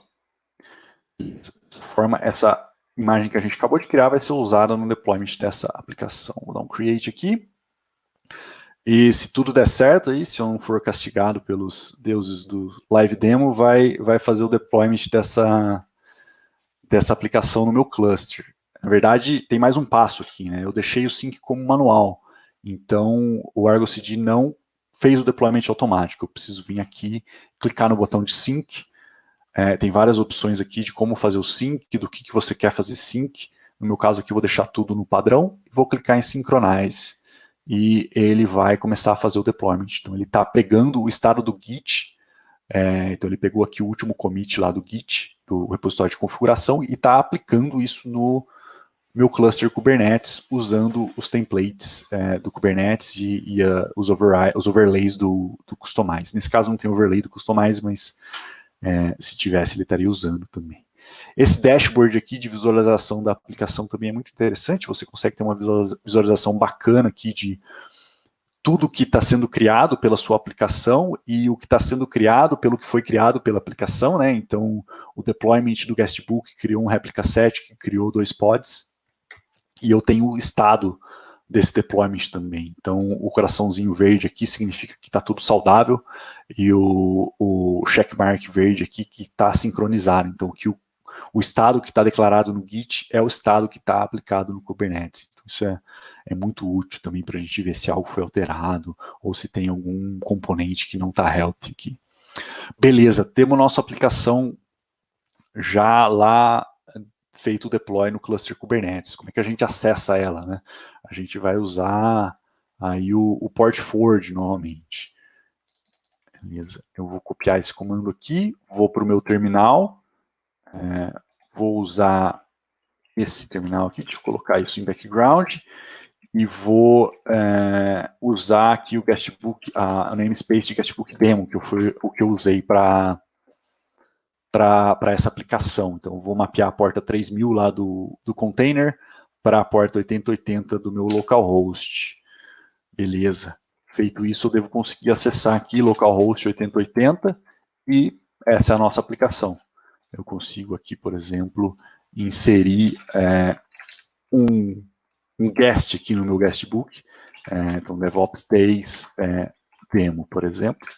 Dessa forma, essa imagem que a gente acabou de criar vai ser usada no deployment dessa aplicação. Vou dar um create aqui. E se tudo der certo, aí, se eu não for castigado pelos deuses do Live Demo, vai fazer o deployment dessa aplicação no meu cluster. Na verdade, tem mais um passo aqui, né? Eu deixei o sync como manual. Então, o Argo CD não fez o deployment automático. Eu preciso vir aqui, clicar no botão de sync. Tem várias opções aqui de como fazer o sync, do que você quer fazer sync. No meu caso aqui, eu vou deixar tudo no padrão. Vou clicar em Synchronize. E ele vai começar a fazer o deployment. Então, ele está pegando o estado do Git. Então, ele pegou aqui o último commit lá do Git, do repositório de configuração, e está aplicando isso no meu cluster Kubernetes, usando os templates do Kubernetes e os overlays do Kustomize. Nesse caso, não tem overlay do Kustomize, mas se tivesse, ele estaria usando também. Esse dashboard aqui de visualização da aplicação também é muito interessante. Você consegue ter uma visualização bacana aqui de tudo que está sendo criado pela sua aplicação e o que está sendo criado pelo que foi criado pela aplicação, né? Então, o deployment do Guestbook criou um replica set que criou 2 pods, e eu tenho o estado desse deployment também. Então, o coraçãozinho verde aqui significa que está tudo saudável, e o checkmark verde aqui que está sincronizado. Então, que o estado que está declarado no Git é o estado que está aplicado no Kubernetes. Então, isso é muito útil também para a gente ver se algo foi alterado ou se tem algum componente que não está healthy aqui. Beleza, temos nossa aplicação já lá feito o deploy no cluster Kubernetes. Como é que a gente acessa ela, né? A gente vai usar aí o port forward normalmente. Beleza, eu vou copiar esse comando aqui, vou para o meu terminal. Vou usar esse terminal aqui, deixa eu colocar isso em background, e vou usar aqui o Guestbook, o namespace de Guestbook Demo, que foi o que eu usei para essa aplicação. Então, eu vou mapear a porta 3000 lá do container para a porta 8080 do meu localhost. Beleza. Feito isso, eu devo conseguir acessar aqui localhost 8080 e essa é a nossa aplicação. Eu consigo aqui, por exemplo, inserir um guest aqui no meu guestbook. Então, DevOps Days Demo, por exemplo.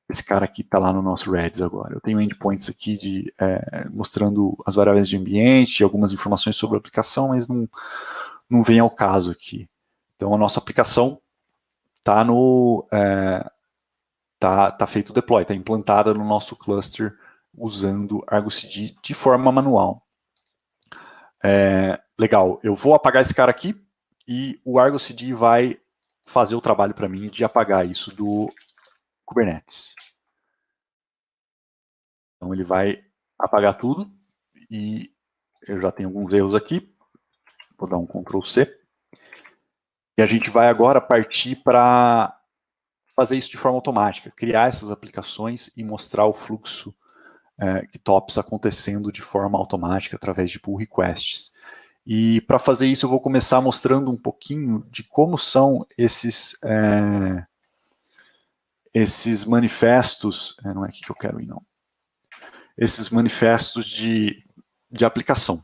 Esse cara aqui está lá no nosso Redis agora. Eu tenho endpoints aqui mostrando as variáveis de ambiente, algumas informações sobre a aplicação, mas não vem ao caso aqui. Então, a nossa aplicação está tá feito o deploy, está implantada no nosso cluster usando Argo CD de forma manual. Legal, eu vou apagar esse cara aqui e o Argo CD vai fazer o trabalho para mim de apagar isso do Kubernetes. Então ele vai apagar tudo e eu já tenho alguns erros aqui. Vou dar um Ctrl C. E a gente vai agora partir para fazer isso de forma automática, criar essas aplicações e mostrar o fluxo GitOps acontecendo de forma automática através de pull requests. E para fazer isso eu vou começar mostrando um pouquinho de como são esses manifestos, não é aqui que eu quero ir não, esses manifestos de aplicação.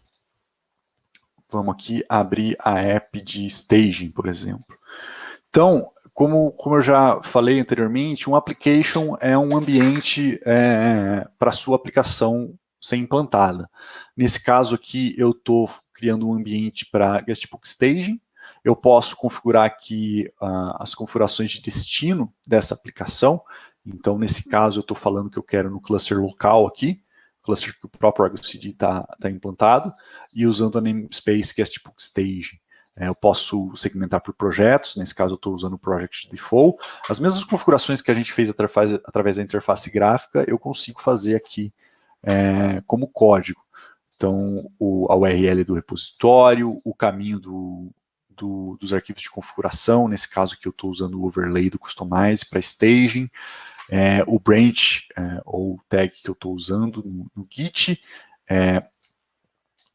Vamos aqui abrir a app de staging, por exemplo. Então, como eu já falei anteriormente, um application é um ambiente para a sua aplicação ser implantada. Nesse caso aqui, eu estou criando um ambiente para Guestbook Staging. Eu posso configurar aqui as configurações de destino dessa aplicação. Então, nesse caso, eu estou falando que eu quero no cluster local aqui, cluster que o próprio Argo CD está implantado, e usando a namespace guestbook staging. Eu posso segmentar por projetos, nesse caso eu estou usando o Project Default. As mesmas configurações que a gente fez através da interface gráfica, eu consigo fazer aqui como código. Então, a URL do repositório, o caminho dos arquivos de configuração, nesse caso aqui eu estou usando o overlay do Customize para staging, o branch ou tag que eu estou usando no Git,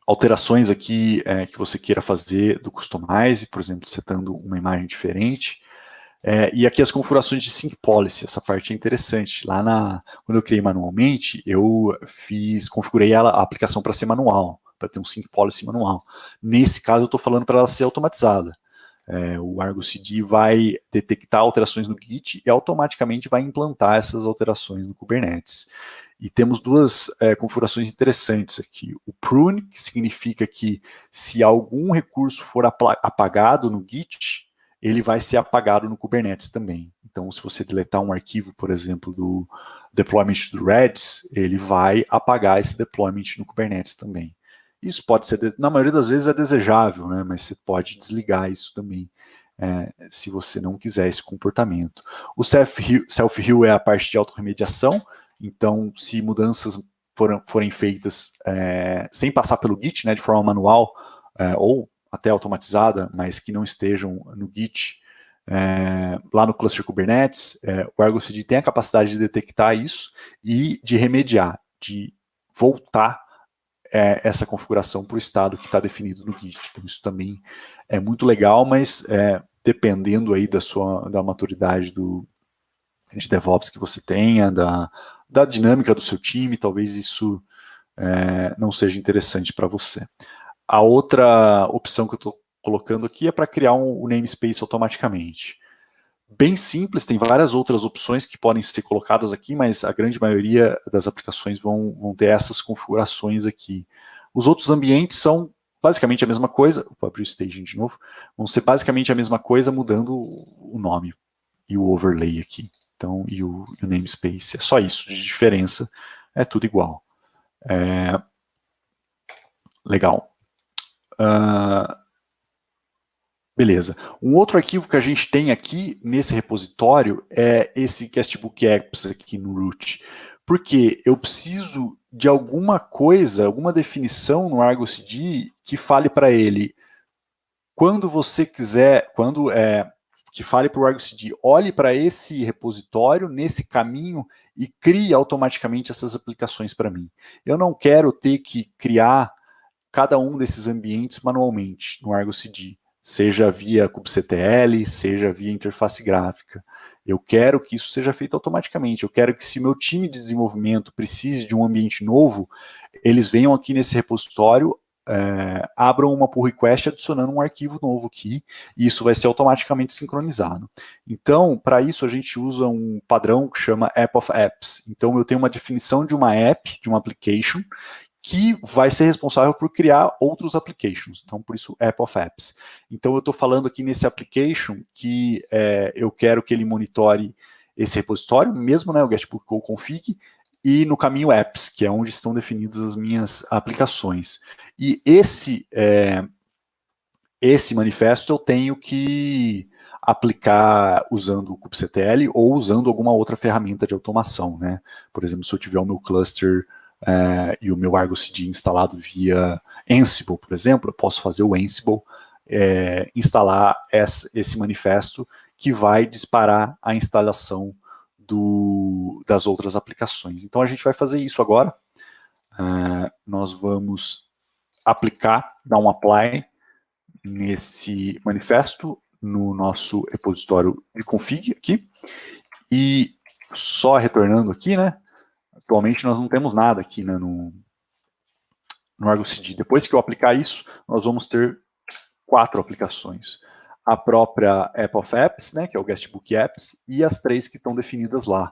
alterações aqui que você queira fazer do Customize, por exemplo, setando uma imagem diferente. E aqui as configurações de Sync Policy, essa parte é interessante. Quando eu criei manualmente, eu configurei a aplicação para ser manual, para ter um Sync Policy manual. Nesse caso, eu estou falando para ela ser automatizada. O Argo CD vai detectar alterações no Git e automaticamente vai implantar essas alterações no Kubernetes. E temos duas configurações interessantes aqui. O prune, que significa que se algum recurso for apagado no Git, ele vai ser apagado no Kubernetes também. Então, se você deletar um arquivo, por exemplo, do deployment do Redis, ele vai apagar esse deployment no Kubernetes também. Isso pode ser, na maioria das vezes é desejável, né? Mas você pode desligar isso também, se você não quiser esse comportamento. O self-heal é a parte de autorremediação, então se mudanças forem feitas sem passar pelo Git, né, de forma manual, ou até automatizada, mas que não estejam no Git, lá no cluster Kubernetes, o Argo CD tem a capacidade de detectar isso e de remediar, de voltar essa configuração para o estado que está definido no Git. Então isso também é muito legal, mas dependendo aí da maturidade de DevOps que você tenha, da dinâmica do seu time, talvez isso não seja interessante para você. A outra opção que eu estou colocando aqui é para criar o namespace automaticamente. Bem simples, tem várias outras opções que podem ser colocadas aqui, mas a grande maioria das aplicações vão ter essas configurações aqui. Os outros ambientes são basicamente a mesma coisa, vou abrir o staging de novo, vão ser basicamente a mesma coisa, mudando o nome e o overlay aqui. Então, e o namespace, é só isso, de diferença, é tudo igual. Legal. Beleza. Um outro arquivo que a gente tem aqui nesse repositório é esse guestbook apps aqui no root. Porque eu preciso de alguma coisa, alguma definição no Argo CD que fale para ele quando você quiser, que fale para o Argo CD, olhe para esse repositório, nesse caminho, e crie automaticamente essas aplicações para mim. Eu não quero ter que criar cada um desses ambientes manualmente no Argo CD, seja via kubectl, seja via interface gráfica. Eu quero que isso seja feito automaticamente. Eu quero que, se meu time de desenvolvimento precise de um ambiente novo, eles venham aqui nesse repositório, abram uma pull request adicionando um arquivo novo aqui, e isso vai ser automaticamente sincronizado. Então, para isso, a gente usa um padrão que chama App of Apps. Então, eu tenho uma definição de uma app, de uma application, que vai ser responsável por criar outros applications. Então, por isso, App of Apps. Então, eu estou falando aqui nesse application que eu quero que ele monitore esse repositório, mesmo, né, o guestbook ou config, e no caminho apps, que é onde estão definidas as minhas aplicações. E esse manifesto eu tenho que aplicar usando o kubectl ou usando alguma outra ferramenta de automação, né? Por exemplo, se eu tiver o meu cluster e o meu Argo CD instalado via Ansible, por exemplo, eu posso fazer o Ansible instalar esse manifesto que vai disparar a instalação das outras aplicações. Então a gente vai fazer isso agora. Nós vamos aplicar, dar um apply nesse manifesto no nosso repositório de config aqui. E só retornando aqui, né? Atualmente nós não temos nada aqui, né, no Argo CD. Depois que eu aplicar isso, nós vamos ter 4 aplicações. A própria App of Apps, né, que é o Guestbook Apps, e as 3 que estão definidas lá.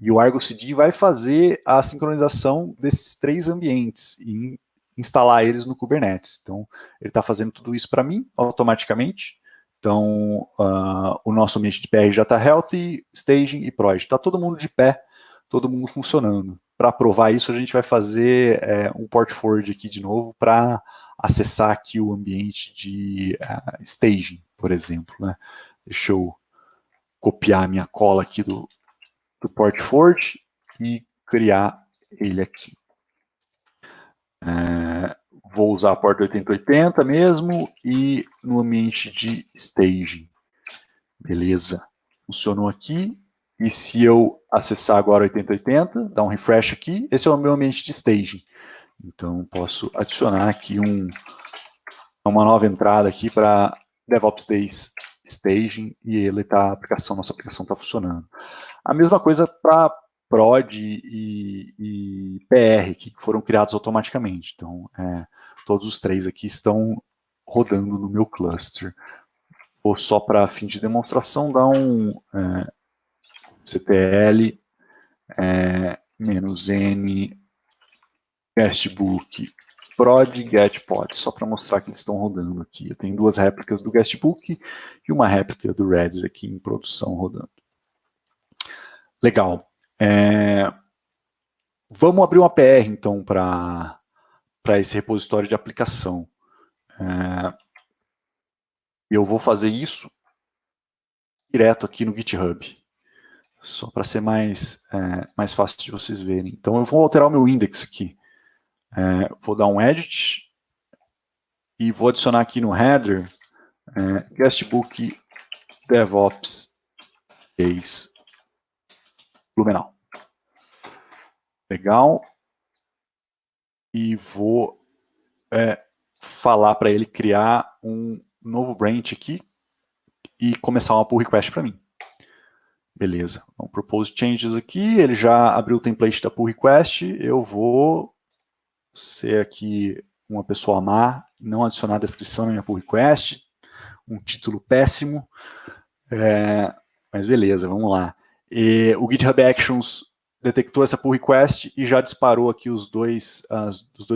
E o Argo CD vai fazer a sincronização desses 3 ambientes e instalar eles no Kubernetes. Então, ele está fazendo tudo isso para mim, automaticamente, Então, o nosso ambiente de PR já está healthy, staging e prod. Está todo mundo de pé, todo mundo funcionando. Para provar isso, a gente vai fazer um port forward aqui de novo para acessar aqui o ambiente de staging, por exemplo. Né? Deixa eu copiar a minha cola aqui do port forward e criar ele aqui. Vou usar a porta 8080 mesmo e no ambiente de staging. Beleza. Funcionou aqui. E se eu acessar agora 8080, dar um refresh aqui, esse é o meu ambiente de staging. Então, posso adicionar aqui uma nova entrada aqui para DevOps Days Staging e ele tá, nossa aplicação está funcionando. A mesma coisa para prod e PR, que foram criados automaticamente. Então, todos os três aqui estão rodando no meu cluster. Vou só para fim de demonstração dar um ctl -n guestbook prod getPod, só para mostrar que eles estão rodando aqui. Eu tenho duas réplicas do guestbook e uma réplica do Redis aqui em produção rodando. Legal. Vamos abrir uma PR, então, para esse repositório de aplicação. Eu vou fazer isso direto aqui no GitHub, só para ser mais fácil de vocês verem. Então, eu vou alterar o meu index aqui. Vou dar um edit e vou adicionar aqui no header guestbook DevOps Days Blumenau. Legal. E vou falar para ele criar um novo branch aqui e começar uma pull request para mim. Beleza. Então, propose changes aqui, ele já abriu o template da pull request, eu vou ser aqui uma pessoa má, não adicionar descrição na minha pull request, um título péssimo, mas beleza, vamos lá. O GitHub Actions detectou essa pull request e já disparou aqui os dois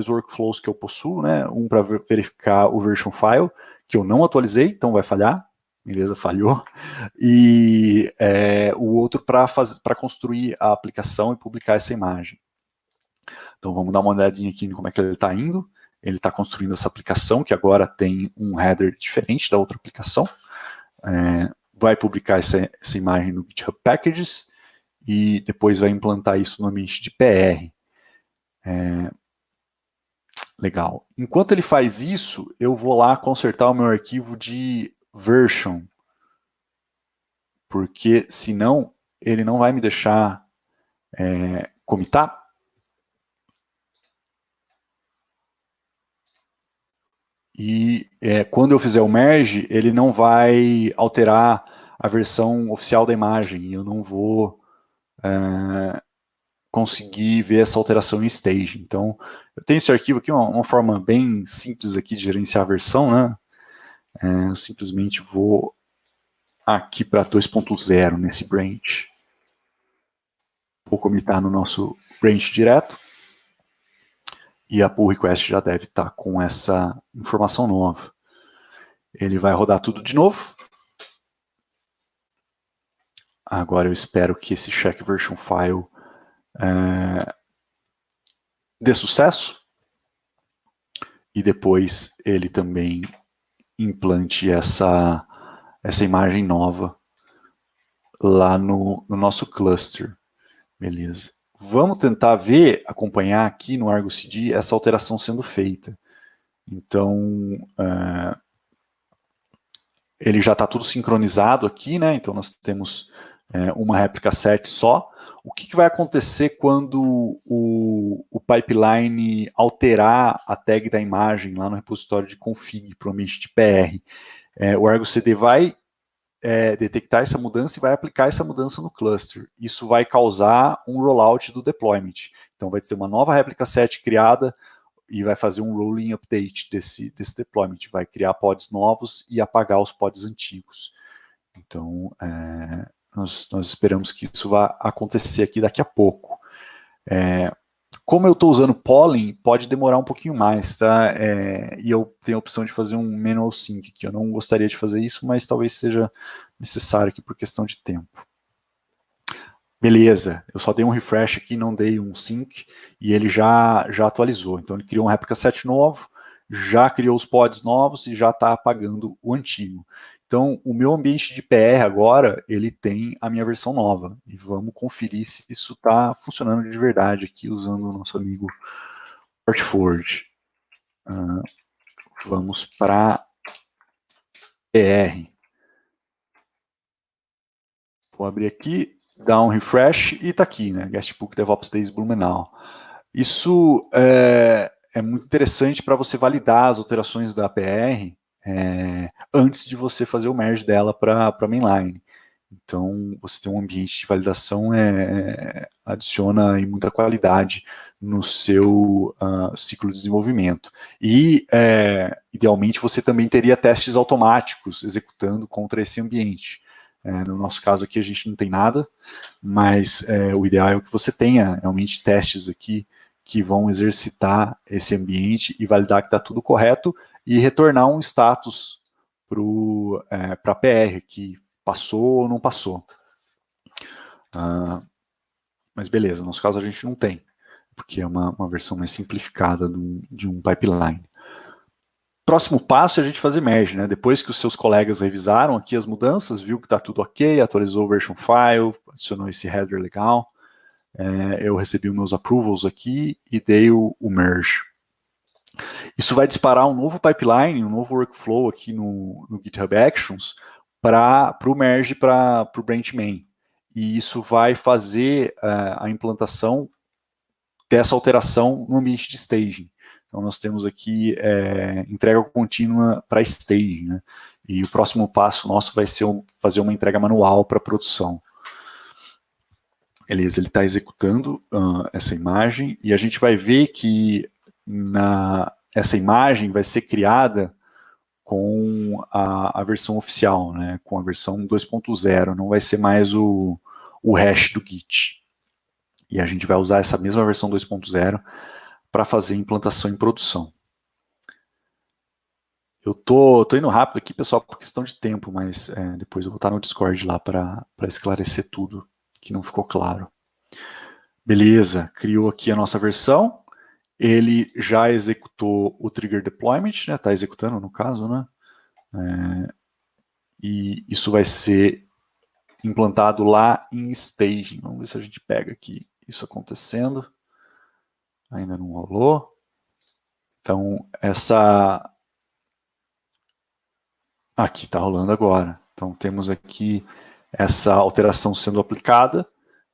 workflows que eu possuo, né? Um para verificar o version file, que eu não atualizei, então vai falhar. Beleza, falhou. E o outro para construir a aplicação e publicar essa imagem. Então vamos dar uma olhadinha aqui em como é que ele está indo. Ele está construindo essa aplicação, que agora tem um header diferente da outra aplicação. Vai publicar essa imagem no GitHub Packages e depois vai implantar isso no ambiente de PR. Legal. Enquanto ele faz isso, eu vou lá consertar o meu arquivo de version, porque senão ele não vai me deixar commitar. E quando eu fizer o merge, ele não vai alterar a versão oficial da imagem, e eu não vou conseguir ver essa alteração em stage. Então, eu tenho esse arquivo aqui, uma forma bem simples aqui de gerenciar a versão, né? Eu simplesmente vou aqui para 2.0 nesse branch. Vou commitar no nosso branch direto. E a pull request já deve estar com essa informação nova. Ele vai rodar tudo de novo. Agora eu espero que esse check version file dê sucesso. E depois ele também implante essa imagem nova lá no nosso cluster. Beleza. Vamos tentar acompanhar aqui no Argo CD essa alteração sendo feita. Então, ele já está tudo sincronizado aqui, né? Então nós temos uma réplica set só. O que vai acontecer quando o pipeline alterar a tag da imagem lá no repositório de config para o ambiente de PR? O Argo CD vai detectar essa mudança e vai aplicar essa mudança no cluster. Isso vai causar um rollout do deployment. Então vai ter uma nova réplica set criada e vai fazer um rolling update desse deployment. Vai criar pods novos e apagar os pods antigos. Então, nós esperamos que isso vá acontecer aqui daqui a pouco. Como eu estou usando Pollen, pode demorar um pouquinho mais, tá? E eu tenho a opção de fazer um manual sync, que eu não gostaria de fazer isso, mas talvez seja necessário aqui por questão de tempo. Beleza, eu só dei um refresh aqui, não dei um sync, e ele já atualizou. Então ele criou um replica set novo, já criou os pods novos e já está apagando o antigo. Então, o meu ambiente de PR agora, ele tem a minha versão nova. E vamos conferir se isso está funcionando de verdade aqui, usando o nosso amigo Portforge. Vamos para PR. Vou abrir aqui, dar um refresh e está aqui, né? Guestbook DevOps Days Blumenau. Isso é muito interessante para você validar as alterações da PR antes de você fazer o merge dela para mainline. Então, você tem um ambiente de validação, adiciona aí muita qualidade no seu ciclo de desenvolvimento. E, idealmente, você também teria testes automáticos executando contra esse ambiente. No nosso caso aqui, a gente não tem nada, mas o ideal é que você tenha realmente testes aqui que vão exercitar esse ambiente e validar que está tudo correto e retornar um status para a PR, que passou ou não passou. Mas beleza, no nosso caso a gente não tem, porque é uma versão mais simplificada de um pipeline. Próximo passo é a gente fazer merge, né? Depois que os seus colegas revisaram aqui as mudanças, viu que está tudo ok, atualizou o version file, adicionou esse header legal, eu recebi os meus approvals aqui e dei o merge. Isso vai disparar um novo pipeline, um novo workflow aqui no GitHub Actions para o merge para o branch main. E isso vai fazer a implantação dessa alteração no ambiente de staging. Então nós temos aqui entrega contínua para staging, né? E o próximo passo nosso vai ser fazer uma entrega manual para produção. Beleza, ele está executando essa imagem e a gente vai ver que essa imagem vai ser criada com a versão oficial, né, com a versão 2.0, não vai ser mais o hash do Git. E a gente vai usar essa mesma versão 2.0 para fazer implantação em produção. Eu tô indo rápido aqui, pessoal, por questão de tempo, mas depois eu vou estar no Discord lá para esclarecer tudo que não ficou claro. Beleza, criou aqui a nossa versão. Ele já executou o trigger deployment, né? Está executando no caso, né? E isso vai ser implantado lá em staging. Vamos ver se a gente pega aqui isso acontecendo. Ainda não rolou. Então, aqui está rolando agora. Então, temos aqui essa alteração sendo aplicada.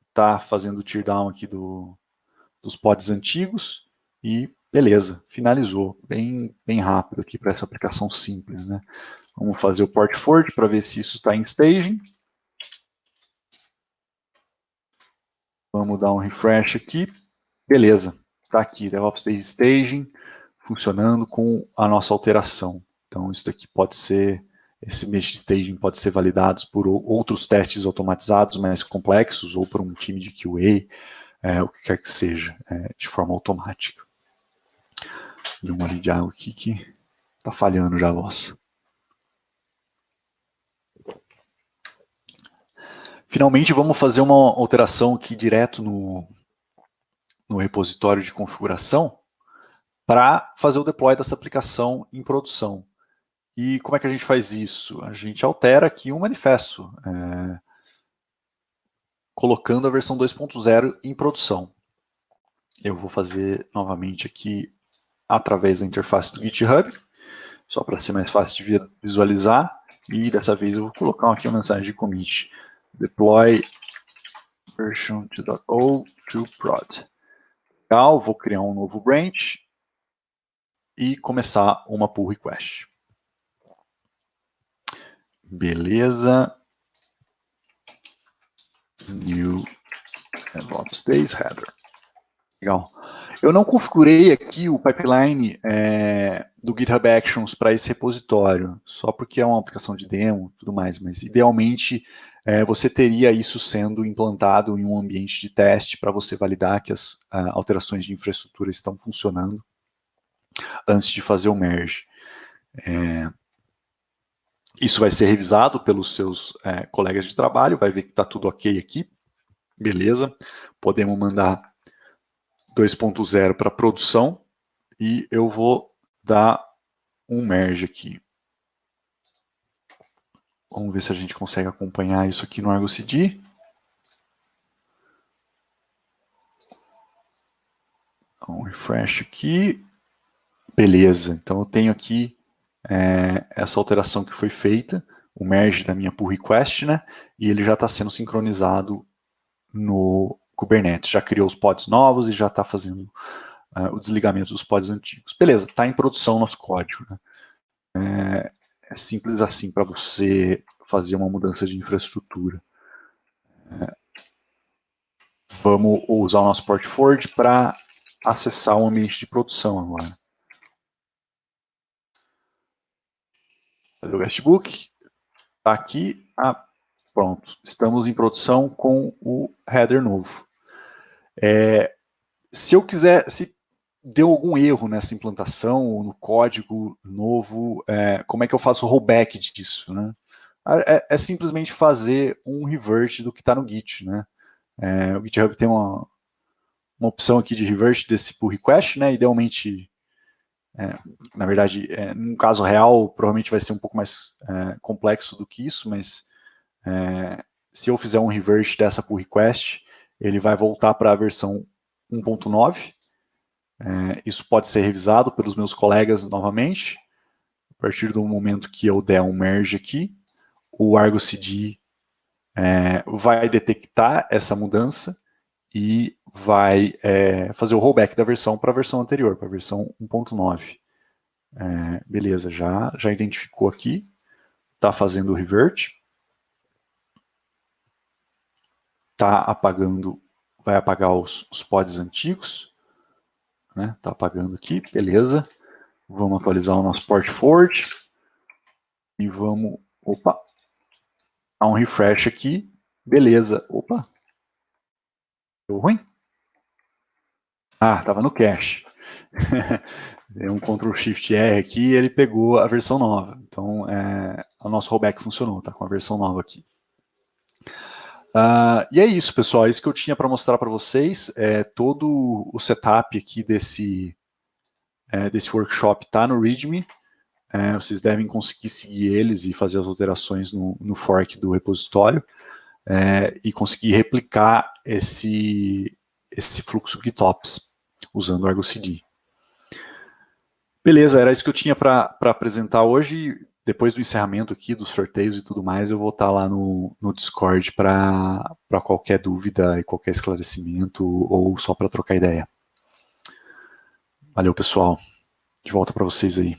Está fazendo o teardown aqui dos pods antigos. E beleza, finalizou. Bem rápido aqui para essa aplicação simples, né? Vamos fazer o Portforge para ver se isso está em staging. Vamos dar um refresh aqui. Beleza, está aqui, DevOps Days Staging, funcionando com a nossa alteração. Então isso daqui pode ser, esse mesh staging pode ser validado por outros testes automatizados mais complexos, ou por um time de QA, o que quer que seja, de forma automática. Deu uma olhada aqui que está falhando já a voz. Finalmente, vamos fazer uma alteração aqui direto no repositório de configuração para fazer o deploy dessa aplicação em produção. E como é que a gente faz isso? A gente altera aqui um manifesto, colocando a versão 2.0 em produção. Eu vou fazer novamente aqui através da interface do GitHub, só para ser mais fácil de visualizar, e dessa vez eu vou colocar aqui uma mensagem de commit, deploy version 2.0 to prod. Legal, vou criar um novo branch e começar uma pull request. Beleza. New DevOps Days header. Legal. Eu não configurei aqui o pipeline do GitHub Actions para esse repositório, só porque é uma aplicação de demo e tudo mais, mas idealmente você teria isso sendo implantado em um ambiente de teste para você validar que as alterações de infraestrutura estão funcionando antes de fazer o merge. Isso vai ser revisado pelos seus colegas de trabalho, vai ver que está tudo ok aqui, beleza. Podemos mandar 2.0 para produção e eu vou dar um merge aqui. Vamos ver se a gente consegue acompanhar isso aqui no Argo CD. Um refresh aqui. Beleza, então eu tenho aqui essa alteração que foi feita, o merge da minha pull request, né? E ele já está sendo sincronizado no Kubernetes. Já criou os pods novos e já está fazendo o desligamento dos pods antigos. Beleza, está em produção nosso código, né? É simples assim para você fazer uma mudança de infraestrutura. Vamos usar o nosso port forward para acessar o ambiente de produção agora. Fazer o guestbook. Está aqui. Pronto. Estamos em produção com o header novo. Se eu quiser, se deu algum erro nessa implantação, ou no código novo, como é que eu faço o rollback disso, né? É simplesmente fazer um revert do que está no Git, né? O GitHub tem uma opção aqui de revert desse pull request, né? Idealmente, na verdade, num caso real, provavelmente vai ser um pouco mais complexo do que isso, mas se eu fizer um revert dessa pull request, ele vai voltar para a versão 1.9. Isso pode ser revisado pelos meus colegas novamente. A partir do momento que eu der um merge aqui, o Argo CD vai detectar essa mudança e vai fazer o rollback da versão para a versão anterior, para a versão 1.9. Beleza, já identificou aqui, está fazendo o revert, está apagando, vai apagar os pods antigos, né? Está apagando aqui, beleza. Vamos atualizar o nosso port forward e vamos, dar um refresh aqui, beleza. Deu ruim? Estava no cache. Dei um Ctrl Shift R aqui e ele pegou a versão nova. Então, o nosso rollback funcionou, tá com a versão nova aqui. E é isso, pessoal. É isso que eu tinha para mostrar para vocês. Todo o setup aqui desse workshop está no README. Vocês devem conseguir seguir eles e fazer as alterações no fork do repositório e conseguir replicar esse fluxo GitOps usando o Argo CD. Beleza, era isso que eu tinha para apresentar hoje. Depois do encerramento aqui, dos sorteios e tudo mais, eu vou estar lá no Discord para qualquer dúvida e qualquer esclarecimento ou só para trocar ideia. Valeu, pessoal. De volta para vocês aí.